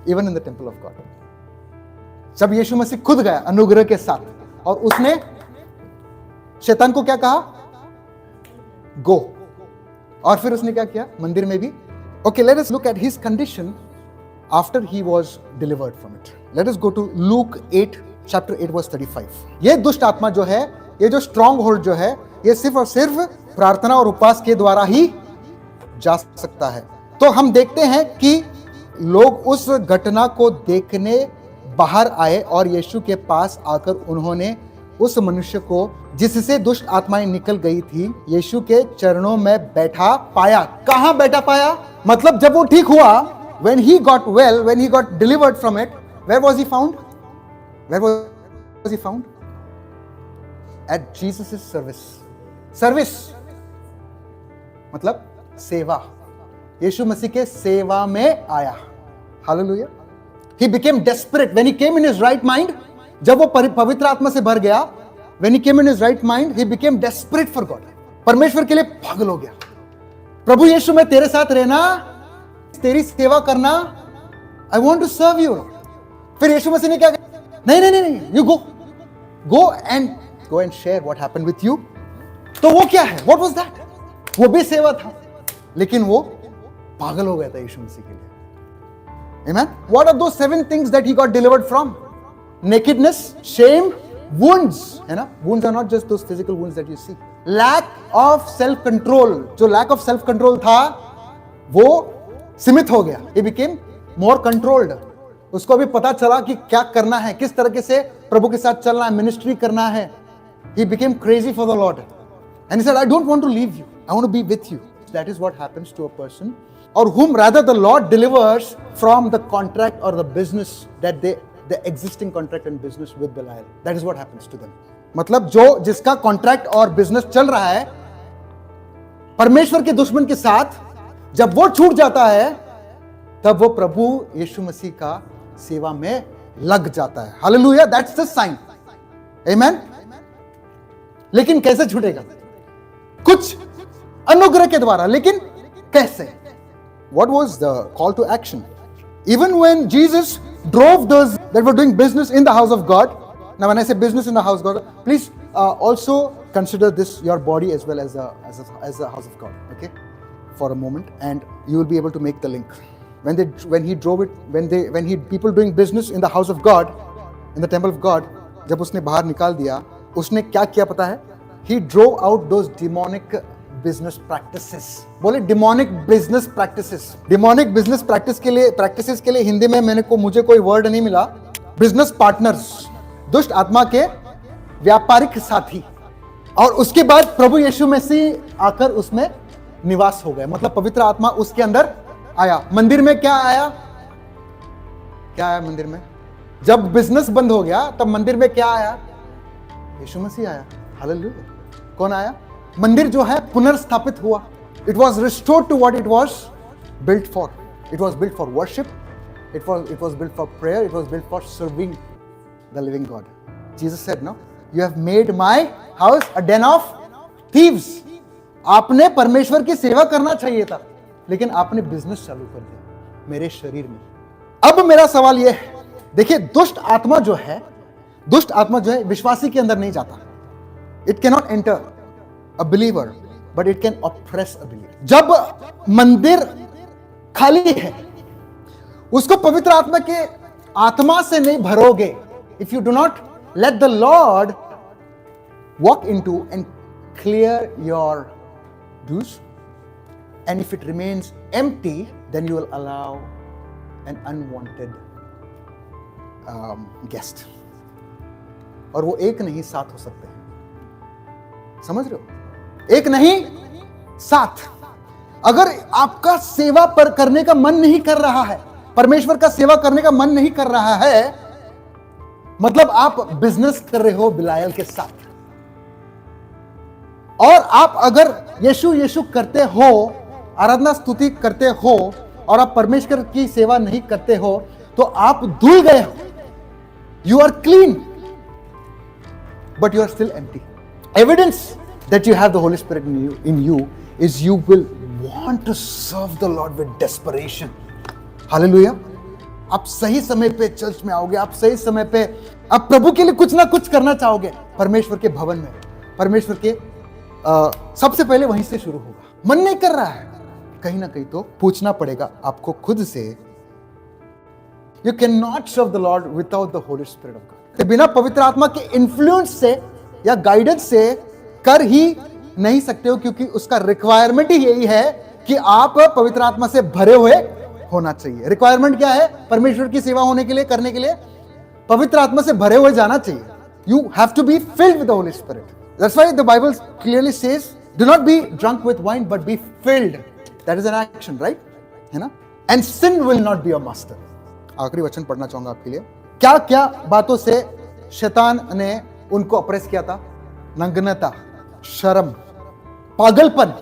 even in the temple of God. जब यीशु मसीह खुद गया अनुग्रह के साथ और उसने शैतान को क्या कहा? गो। और फिर उसने क्या किया? मंदिर में भी। Okay, let us look at his condition after he was delivered from it. Let us go to Luke 8, chapter 8, verse 35. ये दुष्ट आत्मा जो है, ये जो स्ट्रॉन्ग होल्ड जो है, ये सिर्फ और सिर्फ प्रार्थना और उपवास के द्वारा ही जा सकता है। तो हम देखते हैं कि लोग उस घटना को देखने बाहर आए और यीशु के पास आकर उन्होंने उस मनुष्य को जिससे दुष्ट आत्माएं निकल गई थी, यीशु के चरणों में बैठा पाया। कहां बैठा पाया? मतलब जब वो ठीक हुआ, when he got well, when he got delivered from it, where was he found? Where was was he found? At Jesus' service. Service मतलब सेवा. यीशु मसीह के सेवा में आया. Hallelujah. He became desperate when he came in his right mind. जब वो पवित्र आत्मा से भर गया, when he came in his right mind, he became desperate for God. परमेश्वर के लिए पागल हो गया. प्रभु यीशु मैं तेरे साथ रहना, तेरी सेवा करना, I want to serve you. फिर यीशु मसीह ने क्या कहा? नहीं, you go and share what happened with you. तो वो क्या है? What was that? वो भी सेवा था, लेकिन वो पागल हो गया था यीशु मसीह के लिए. Amen. What are those 7 things that he got delivered from? Nakedness, shame, wounds. है ना? Wounds are not just those physical wounds that you see. Lack of self-control. जो lack of self-control था, वो सीमित हो गया. He became more controlled. उसको भी पता चला कि क्या करना है, किस तरीके से प्रभु के साथ चलना है, मिनिस्ट्री करना है. He became crazy for the Lord. And he said, I don't want to leave you. I want to be with you. That is what happens to a person, or whom rather the Lord delivers from the contract or the business that the existing contract and business with Belial. That is what happens to them. मतलब जो जिसका contract और business चल रहा है परमेश्वर के दुश्मन के साथ, जब वो छूट जाता है तब वो प्रभु यीशु मसीह का सेवा में लग जाता है. Hallelujah. That's the sign. Amen. लेकिन कैसे छूटेगा? कुछ अनुग्रह के द्वारा. लेकिन कैसे? What was the call to action? Even when Jesus drove those that were doing business in the house of God. Now when I say business in the house of God, please also consider this your body as well as a house of God, okay, for a moment, and you will be able to make the link. When he drove it, when he people doing business in the house of God, in the temple of God, जब उसने बाहर निकाल दिया, उसने क्या किया पता है? He drove out those demonic business practices. बोले demonic business practices. Demonic business practices के लिए हिंदी में मुझे कोई वर्ड नहीं मिला. Business partners, दुष्ट आत्मा के व्यापारिक साथी. और उसके बाद प्रभु यीशु मसीह आकर उसमें निवास हो गए. मतलब पवित्र आत्मा उसके अंदर आया. मंदिर में क्या आया? मंदिर में जब बिजनेस बंद हो गया तब मंदिर में क्या आया? यीशु मसीह आया. हालेलुया. कौन आया? मंदिर जो है पुनर्स्थापित हुआ. It was restored to what it was built for. It was built for worship. It was built for prayer. It was built for serving the living God. Jesus said, "No, you have made my house a den of thieves." आपने परमेश्वर की सेवा करना चाहिए था, लेकिन आपने business चालू कर दिया मेरे शरीर में. अब मेरा सवाल यह है, देखिए दुष्ट आत्मा जो है विश्वासी के अंदर नहीं जाता. It cannot enter a believer, but it can oppress a believer. जब मंदिर खाली है, उसको पवित्र आत्मा से नहीं भरोगे, if you do not let the Lord walk into and clear your dues, and if it remains empty, then you will allow an unwanted guest. और वो एक नहीं 7 हो सकते हैं. समझ रहे हो? एक नहीं 7. अगर आपका सेवा पर करने का मन नहीं कर रहा है, परमेश्वर का सेवा करने का मन नहीं कर रहा है, मतलब आप बिजनेस कर रहे हो बिलायल के साथ. और आप अगर यीशु करते हो, आराधना स्तुति करते हो, और आप परमेश्वर की सेवा नहीं करते हो, तो आप धुल गए हो. You are clean, but you are still empty. Evidence that you have the Holy Spirit in you is you will want to serve the Lord with desperation. Hallelujah. आप सही समय पे चर्च में आओगे, आप सही समय पे आप प्रभु के लिए कुछ ना कुछ करना चाहोगे. परमेश्वर के भवन में, परमेश्वर के सबसे पहले वहीं से शुरू होगा. मन नहीं कर रहा है, कहीं ना कहीं तो पूछना पड़ेगा आपको खुद से. You cannot serve the Lord without the Holy Spirit of God. बिना पवित्र आत्मा के इन्फ्लुएंस से या गाइडेंस से कर ही नहीं सकते हो, क्योंकि उसका रिक्वायरमेंट ही यही है कि आप पवित्र आत्मा से भरे हुए होना चाहिए. रिक्वायरमेंट क्या है? परमेश्वर की सेवा होने के लिए, करने के लिए पवित्र आत्मा से भरे हुए जाना चाहिए. You have to be filled with the Holy Spirit. That's why the Bible clearly says, do not be drunk with wine but be filled. That is an action, right? है ना? And sin will not be your master. आखिरी वचन पढ़ना चाहूंगा आपके लिए. क्या क्या बातों से शैतान ने उनको अप्रेस किया था? नग्नता, शर्म, पागलपन,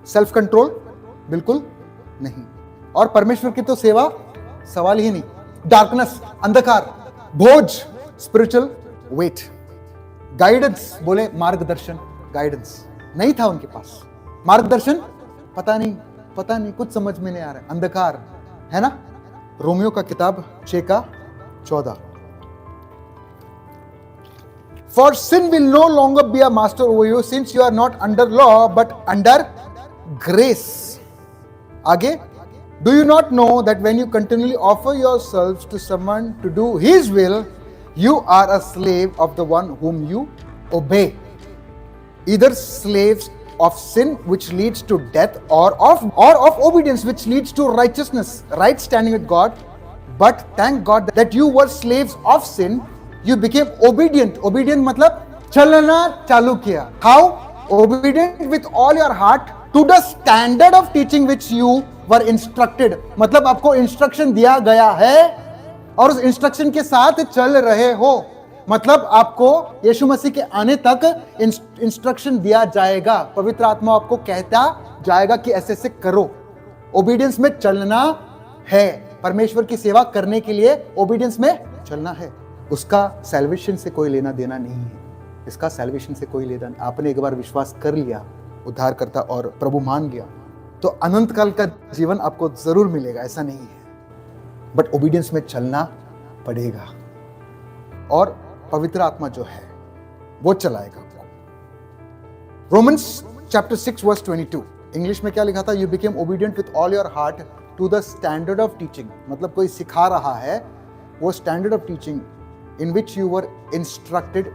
सेल्फ कंट्रोल बिल्कुल नहीं। और परमेश्वर की तो सेवा सवाल ही नहीं। डार्कनेस, अंधकार, बोझ, स्पिरिचुअल वेट, गाइडेंस, बोले मार्गदर्शन, गाइडेंस नहीं था उनके पास। मार्गदर्शन पता नहीं, कुछ समझ में नहीं आ रहा है, अंधकार है ना। रोमियो का किताब 6:14, For sin will no longer be a master over you, since you are not under law but under grace. आगे, do you not know that when you continually offer yourselves to someone to do his will, you are a slave of the one whom you obey, either slaves of sin which leads to death, or of obedience which leads to righteousness, right standing with God. But thank God that you were slaves of sin, you became obedient. Obedient मतलब चलना चालू किया. How? Obedient with all your heart to the standard of teaching which you were instructed. मतलब आपको instruction दिया गया है और उस इंस्ट्रक्शन के साथ चल रहे हो. मतलब आपको यीशु मसीह के आने तक इंस्ट्रक्शन दिया जाएगा. पवित्र आत्मा आपको कहता जाएगा कि ऐसे ऐसे करो. ओबीडियंस में चलना है. परमेश्वर की सेवा करने के लिए ओबीडियंस में चलना है. उसका सैल्वेशन से कोई लेना देना नहीं है. इसका सैल्वेशन से कोई लेना. आपने एक बार विश्वास कर लिया, उद्धार करता और प्रभु मान गया, तो अनंत काल का जीवन आपको जरूर मिलेगा, ऐसा नहीं है. बट ओबीडियंस में चलना पड़ेगा और पवित्र आत्मा जो है वो चलाएगा आपको. रोमन्स चैप्टर 6 वर्स 22, इंग्लिश में क्या लिखा था? You became obedient with all your heart to the standard of teaching. मतलब कोई सिखा रहा है, वो standard of teaching in which you were instructed,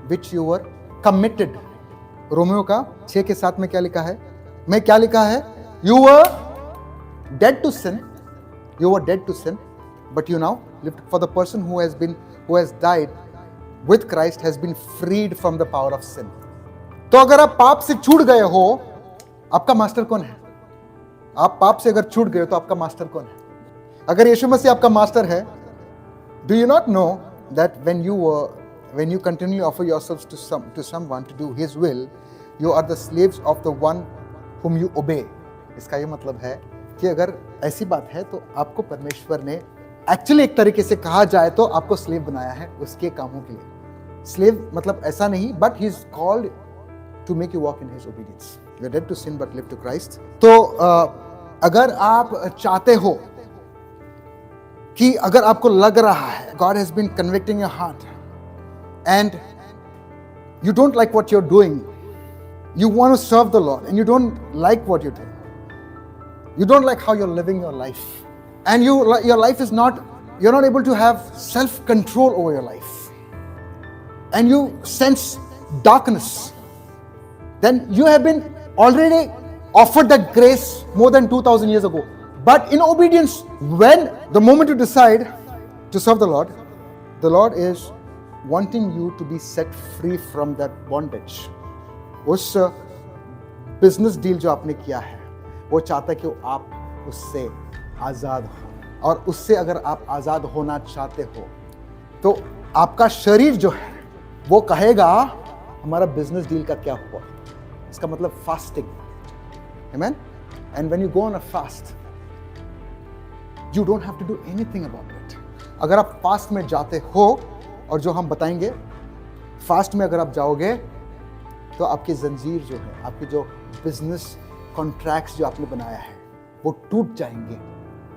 which you were committed. रोमियो का 6:7 में क्या लिखा है? मैं क्या लिखा है? You were dead to sin, but you now live. For the person who has died with Christ has been freed from the power of sin. तो अगर आप पाप से छूट गए हो, आपका मास्टर कौन है? आप पाप से अगर छूट गए हो तो आपका मास्टर कौन है? अगर यीशु मसीह आपका मास्टर है, do you not know that when you continually offer yourselves to someone to do his will, you are the slaves of the one whom you obey. इसका ये मतलब है कि अगर ऐसी बात है तो आपको परमेश्वर ने एक्चुअली एक तरीके से कहा जाए तो आपको स्लेव बनाया है उसके कामों के लिए. स्लेव मतलब ऐसा नहीं, but he is called to make you walk in his obedience. You are dead to sin but live to Christ. तो अगर आप चाहते हो कि अगर आपको लग रहा है God has been convicting your heart and you don't like what you're doing, you want to serve the Lord and you don't like what you're doing, you don't like how you're living your life, and your life is you're not able to have self-control over your life, and you sense darkness, then you have been already offered that grace more than 2000 years ago. But in obedience, when the moment you decide to serve the Lord is wanting you to be set free from that bondage. उस business deal जो आपने किया है, वो चाहता है कि आप उससे आज़ाद हो. और उससे अगर आप आज़ाद होना चाहते हो तो आपका शरीर जो है वो कहेगा हमारा बिजनेस डील का क्या हुआ. इसका मतलब fasting. Amen? And when you go on a fast, you don't have to do anything about it. अगर आप फास्ट में जाते हो, और जो हम बताएंगे, फास्ट में अगर आप जाओगे तो आपकी जंजीर जो है, आपके जो बिजनेस कॉन्ट्रैक्ट्स जो आपने बनाया है वो टूट जाएंगे.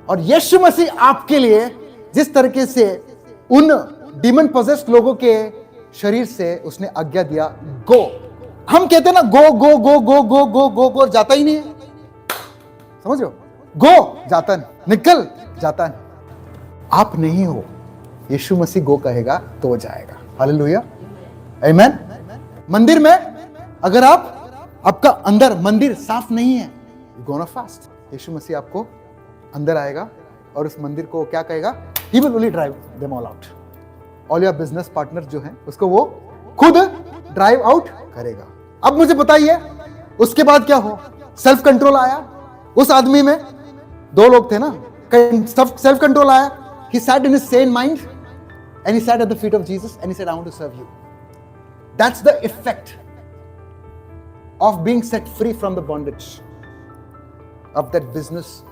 और यीशु मसीह आपके लिए जिस तरीके से उन डीमन पोजेस्ड लोगों के शरीर से उसने आज्ञा दिया, गो. हम कहते हैं ना गो गो गो गो गो गो गो गो, जाता ही नहीं है. समझ रहे हो? गो जाता नहीं, निकल जाता नहीं. आप नहीं हो, यीशु मसीह गो कहेगा तो वो जाएगा. हालेलुया, आमेन. मंदिर में अगर आपका अंदर मंदिर साफ नहीं है, यू गोना फास्ट. यीशु मसीह आपको अंदर आएगा और उस मंदिर को क्या कहेगा? He will only drive them all out. All your business partner जो हैं उसको वो खुद ड्राइव आउट करेगा. अब मुझे बताइए उसके बाद क्या हो? सेल्फ कंट्रोल आया उस आदमी में. दो लोग थे ना, सेल्फ कंट्रोल आया. He sat in his sane mind And he sat at the feet of Jesus and he said, I want to serve you. That's the effect of being set free from the bondage of that business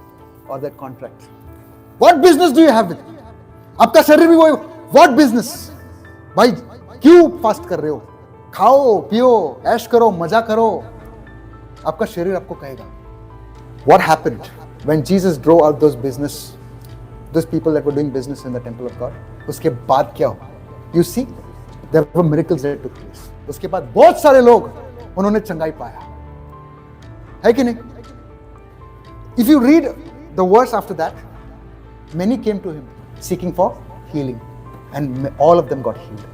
or that contract. What business do you have with it? आपका शरीर भी वही, what business? भाई क्यों fast कर रहे हो? खाओ पियो ऐश करो मजा करो, आपका शरीर आपको कहेगा. What happened when Jesus drove out those people that were doing business in the temple of God? उसके बाद क्या हुआ? You see, there were miracles that took place. उसके बाद बहुत सारे लोग उन्होंने चंगाई पाया, है कि नहीं? If you read the verse after that, many came to him seeking for healing, and all of them got healed.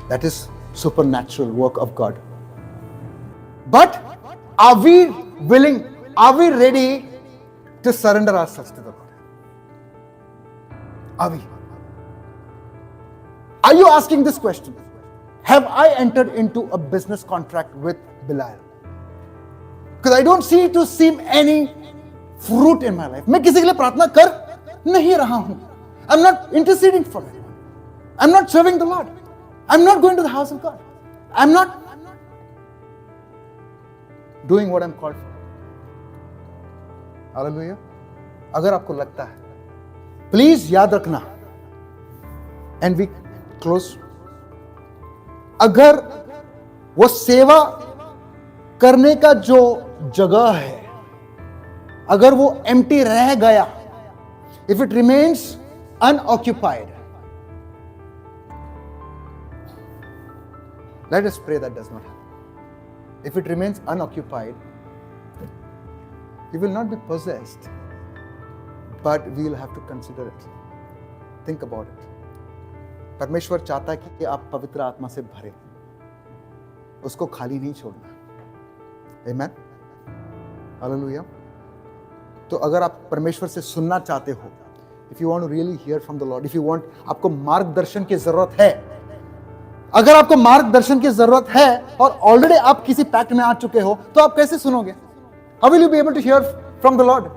That is supernatural work of God. But are we willing? Are we ready to surrender ourselves to the Lord? Are we? Are you asking this question? Have I entered into a business contract with Belial? Because I don't seem any fruit in my life. मैं किसी के लिए प्रार्थना कर नहीं रहा हूं. I'm not interceding for it. I'm not serving the Lord. I'm not going to the house of God. I'm not doing what I'm called for. Hallelujah. अगर आपको लगता है, प्लीज याद रखना, एंड वी क्लोज, अगर वो सेवा करने का जो जगह है, अगर वो एम्प्टी रह गया, if it remains unoccupied, let us pray that does not happen. If it remains unoccupied, you will not be possessed, but we will have to consider it. Think about it. परमेश्वर चाहता है कि आप पवित्र आत्मा से भरे, उसको खाली नहीं छोड़ना. Amen. Hallelujah. तो अगर आप परमेश्वर से सुनना चाहते हो, if you want to really hear from the Lord, if you want, आपको मार्गदर्शन की जरूरत है, अगर आपको मार्गदर्शन की जरूरत है और ऑलरेडी आप किसी पैक्ट में आ चुके हो, तो आप कैसे सुनोगे? How will you be able to hear from the Lord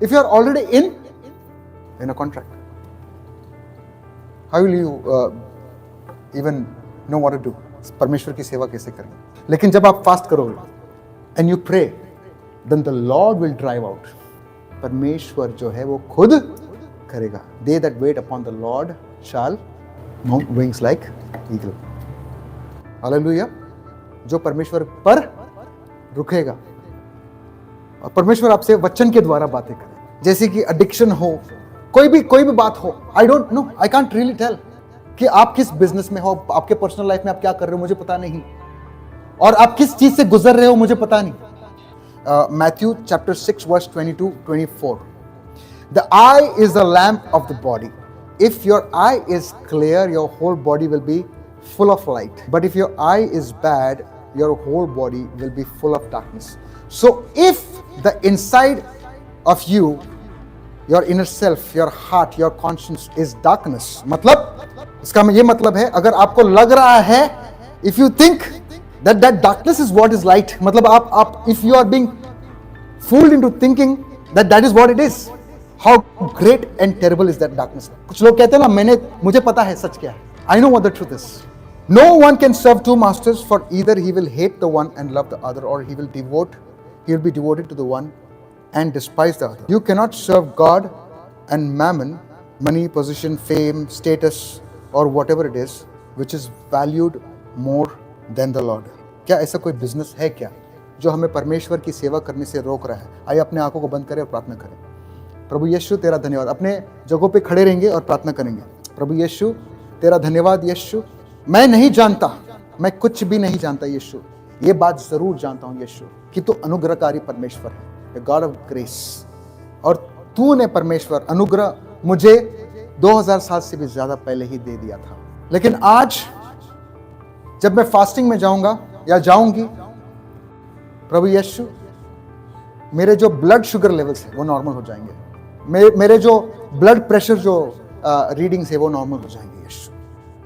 if you are already in a contract? How will you even know what to do? परमेश्वर की सेवा कैसे करें? लेकिन जब आप फास्ट करोगे and you pray, then the Lord will drive out. परमेश्वर जो है वो खुद करेगा. They that wait upon the Lord shall mount wings like eagle. Hallelujah. जो परमेश्वर पर रुकेगा, और परमेश्वर आपसे वचन के द्वारा बातें करें, जैसे कि एडिक्शन हो, कोई भी बात हो. I don't know, I can't really tell कि आप किस बिजनेस में हो, आपके पर्सनल लाइफ में आप क्या कर रहे हो, मुझे पता नहीं, और आप किस चीज से गुजर रहे हो, मुझे पता नहीं. Matthew chapter 6 verse 22-24. The eye is the lamp of the body. If your eye is clear, your whole body will be full of light. But if your eye is bad, your whole body will be full of darkness. So if the inside of you, your inner self, your heart, your conscience is darkness, मतलब इसका ये मतलब है, अगर आपको लग रहा है, if you think that darkness is what is light, मतलब आप if you are being fooled into thinking that is what it is, how great and terrible is that darkness. कुछ लोग कहते हैं ना, मुझे पता है सच क्या है. I know what the truth is. No one can serve two masters, for either he will hate the one and love the other, or he will be devoted to the one and despise the other. You cannot serve God and mammon, money, position, fame, status, or whatever it is, which is valued more than the Lord. क्या ऐसा कोई business है क्या जो हमें परमेश्वर की सेवा करने से रोक रहा है? आइए अपने आंखों को बंद करें और प्रार्थना करें. प्रभु यीशु तेरा धन्यवाद. अपने जगहों पे खड़े रहेंगे और प्रार्थना करेंगे. प्रभु यीशु तेरा धन्यवाद. यीशु, मैं नहीं जानता, मैं कुछ भी नहीं जानता यीशु, ये बात जरूर जानता हूँ यीशु कि तू अनुग्रहकारी परमेश्वर है, द गॉड ऑफ ग्रेस, और तूने परमेश्वर अनुग्रह मुझे 2000 साल से भी ज्यादा पहले ही दे दिया था. लेकिन आज जब मैं फास्टिंग में जाऊंगा या जाऊंगी, प्रभु यीशु, मेरे जो ब्लड शुगर लेवल्स है वो नॉर्मल हो जाएंगे, मेरे जो ब्लड प्रेशर जो रीडिंग्स है वो नॉर्मल हो जाएंगे. यीशु,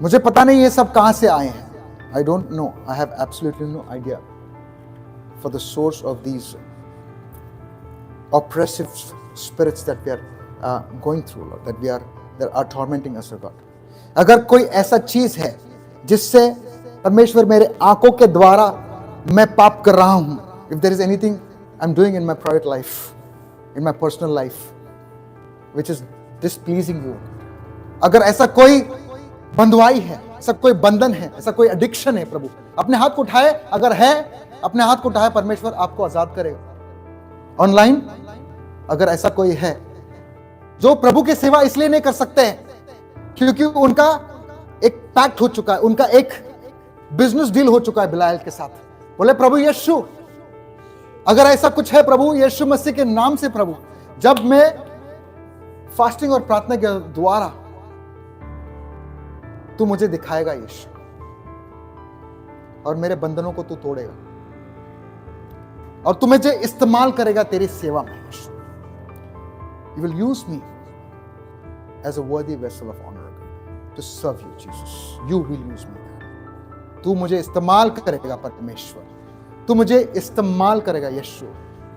मुझे पता नहीं ये सब कहां से आए हैं. I don't know, I have absolutely no idea for the source of these oppressive spirits that we are going through, Lord, that are tormenting us, O God. अगर कोई ऐसा चीज है जिससे परमेश्वर मेरे आंखों के द्वारा मैं पाप कर रहा हूं, if there is anything I am doing in my private life, in my personal life which is displeasing you, अगर ऐसा कोई बंधुआई है, ऐसा कोई बंधन है, ऐसा कोई एडिक्शन है, प्रभु अपने हाथ को उठाए, अगर है अपने हाथ को उठाए, परमेश्वर आपको आजाद करेगा। ऑनलाइन अगर ऐसा कोई है जो प्रभु की सेवा इसलिए नहीं कर सकते हैं क्योंकि उनका एक पैक्ट हो चुका है, उनका एक बिजनेस डील हो चुका है बिलायल के साथ, बोले प्रभु यीशु अगर ऐसा कुछ है प्रभु यीशु मसीह के नाम से, प्रभु जब मैं फास्टिंग और प्रार्थना के द्वारा तू मुझे दिखाएगा यीशु, और मेरे बंधनों को तू तोड़ेगा और तू मुझे इस्तेमाल करेगा तेरी सेवा में यीशु। You will use me as a worthy vessel of honor to serve you, Jesus. You will use me. तू मुझे इस्तेमाल करेगा परमेश्वर, तू मुझे इस्तेमाल करेगा यीशु।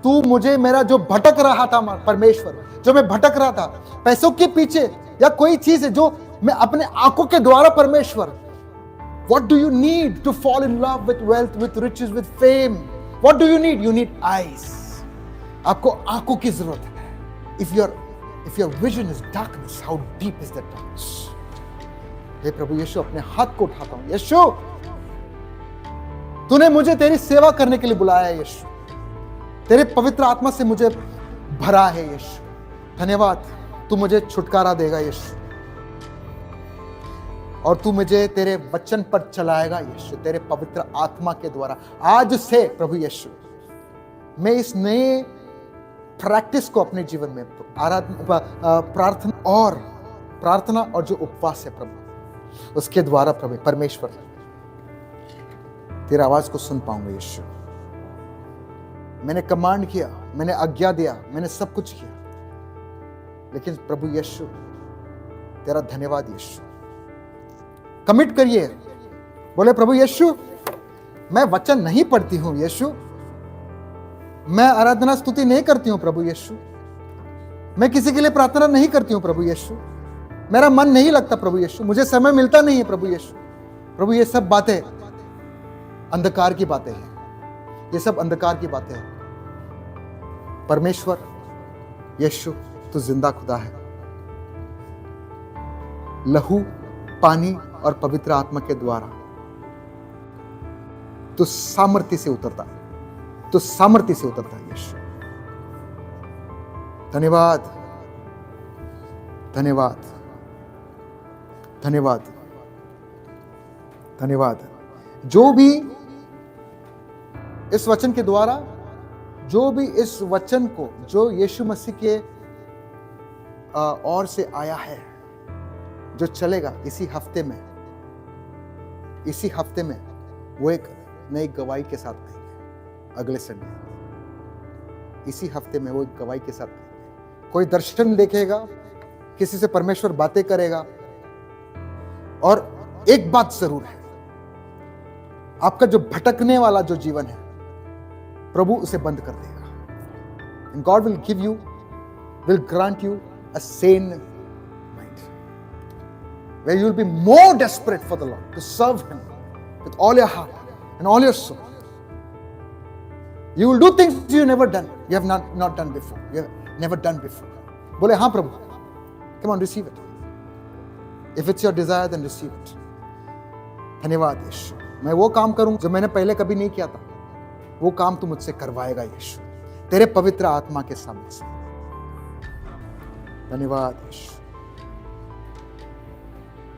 तू मुझे मेरा जो भटक रहा था परमेश्वर, जो मैं भटक रहा था पैसों के पीछे या कोई चीज है जो मैं अपने आंखों के द्वारा, परमेश्वर what do you need to fall in love with wealth, with riches, with fame? What do you need? You need eyes. आपको आंखों की जरूरत है। If your vision is darkness, how deep is that darkness? हे प्रभु यीशु अपने हाथ को उठाता हूं, यीशु तूने मुझे तेरी सेवा करने के लिए बुलाया है यीशु, तेरे पवित्र आत्मा से मुझे भरा है यीशु। धन्यवाद, तू मुझे छुटकारा देगा यीशु, और तू मुझे तेरे वचन पर चलाएगा यीशु, तेरे पवित्र आत्मा के द्वारा। आज से प्रभु यीशु मैं इस नए प्रैक्टिस को अपने जीवन में प्रार्थना और जो उपवास है प्रभु, उसके द्वारा प्रभु परमेश्वर तेरी आवाज को सुन पाऊंगा यीशु। मैंने कमांड किया, मैंने आज्ञा दिया, मैंने सब कुछ किया, लेकिन प्रभु यीशु तेरा धन्यवाद यीशु। कमिट करिए, बोले प्रभु यीशु मैं वचन नहीं पढ़ती हूं यीशु, मैं आराधना स्तुति नहीं करती हूं प्रभु यीशु, मैं किसी के लिए प्रार्थना नहीं करती हूं प्रभु यीशु, मेरा मन नहीं लगता प्रभु यीशु, मुझे समय मिलता नहीं है प्रभु यीशु। प्रभु ये सब बातें अंधकार की बातें हैं, ये सब अंधकार की बातें हैं। परमेश्वर यीशु तू जिंदा खुदा है, लहू, पानी और पवित्र आत्मा के द्वारा तू सामर्थ्य से उतरता, तो सामर्थ्य से उतरता है यीशु। धन्यवाद, धन्यवाद, धन्यवाद, धन्यवाद। जो भी इस वचन के द्वारा, जो भी इस वचन को जो यीशु मसीह के ओर से आया है, जो चलेगा इसी हफ्ते में, इसी हफ्ते में वो एक नई गवाही के साथ आएंगे। अगले संडे इसी हफ्ते में वो एक गवाही के साथ आएंगे। कोई दर्शन देखेगा, किसी से परमेश्वर बातें करेगा, और एक बात जरूर है, आपका जो भटकने वाला जो जीवन है प्रभु उसे बंद कर देगा। And God will give you, will grant you a sane mind, where you will be more desperate for the Lord, to serve Him with all your heart and all your soul. You will do things you never done, you have not done before, you have never done before. बोले हाँ प्रभु, come on, receive it. If it's your desire, then receive it. धन्यवाद यीशु, मैं वो काम करूं जो मैंने पहले कभी नहीं किया था, वो काम तू मुझसे करवाएगा यीशु, तेरे पवित्र आत्मा के सामने से। धन्यवाद यीशु।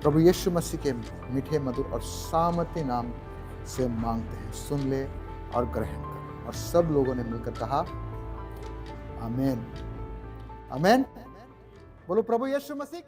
प्रभु यीशु मसीह के मीठे, मधुर और सामर्थ्य नाम से मांगते हैं, सुन ले और ग्रहण कर। और सब लोगों ने मिलकर कहा आमीन, आमीन। बोलो प्रभु यीशु मसीह।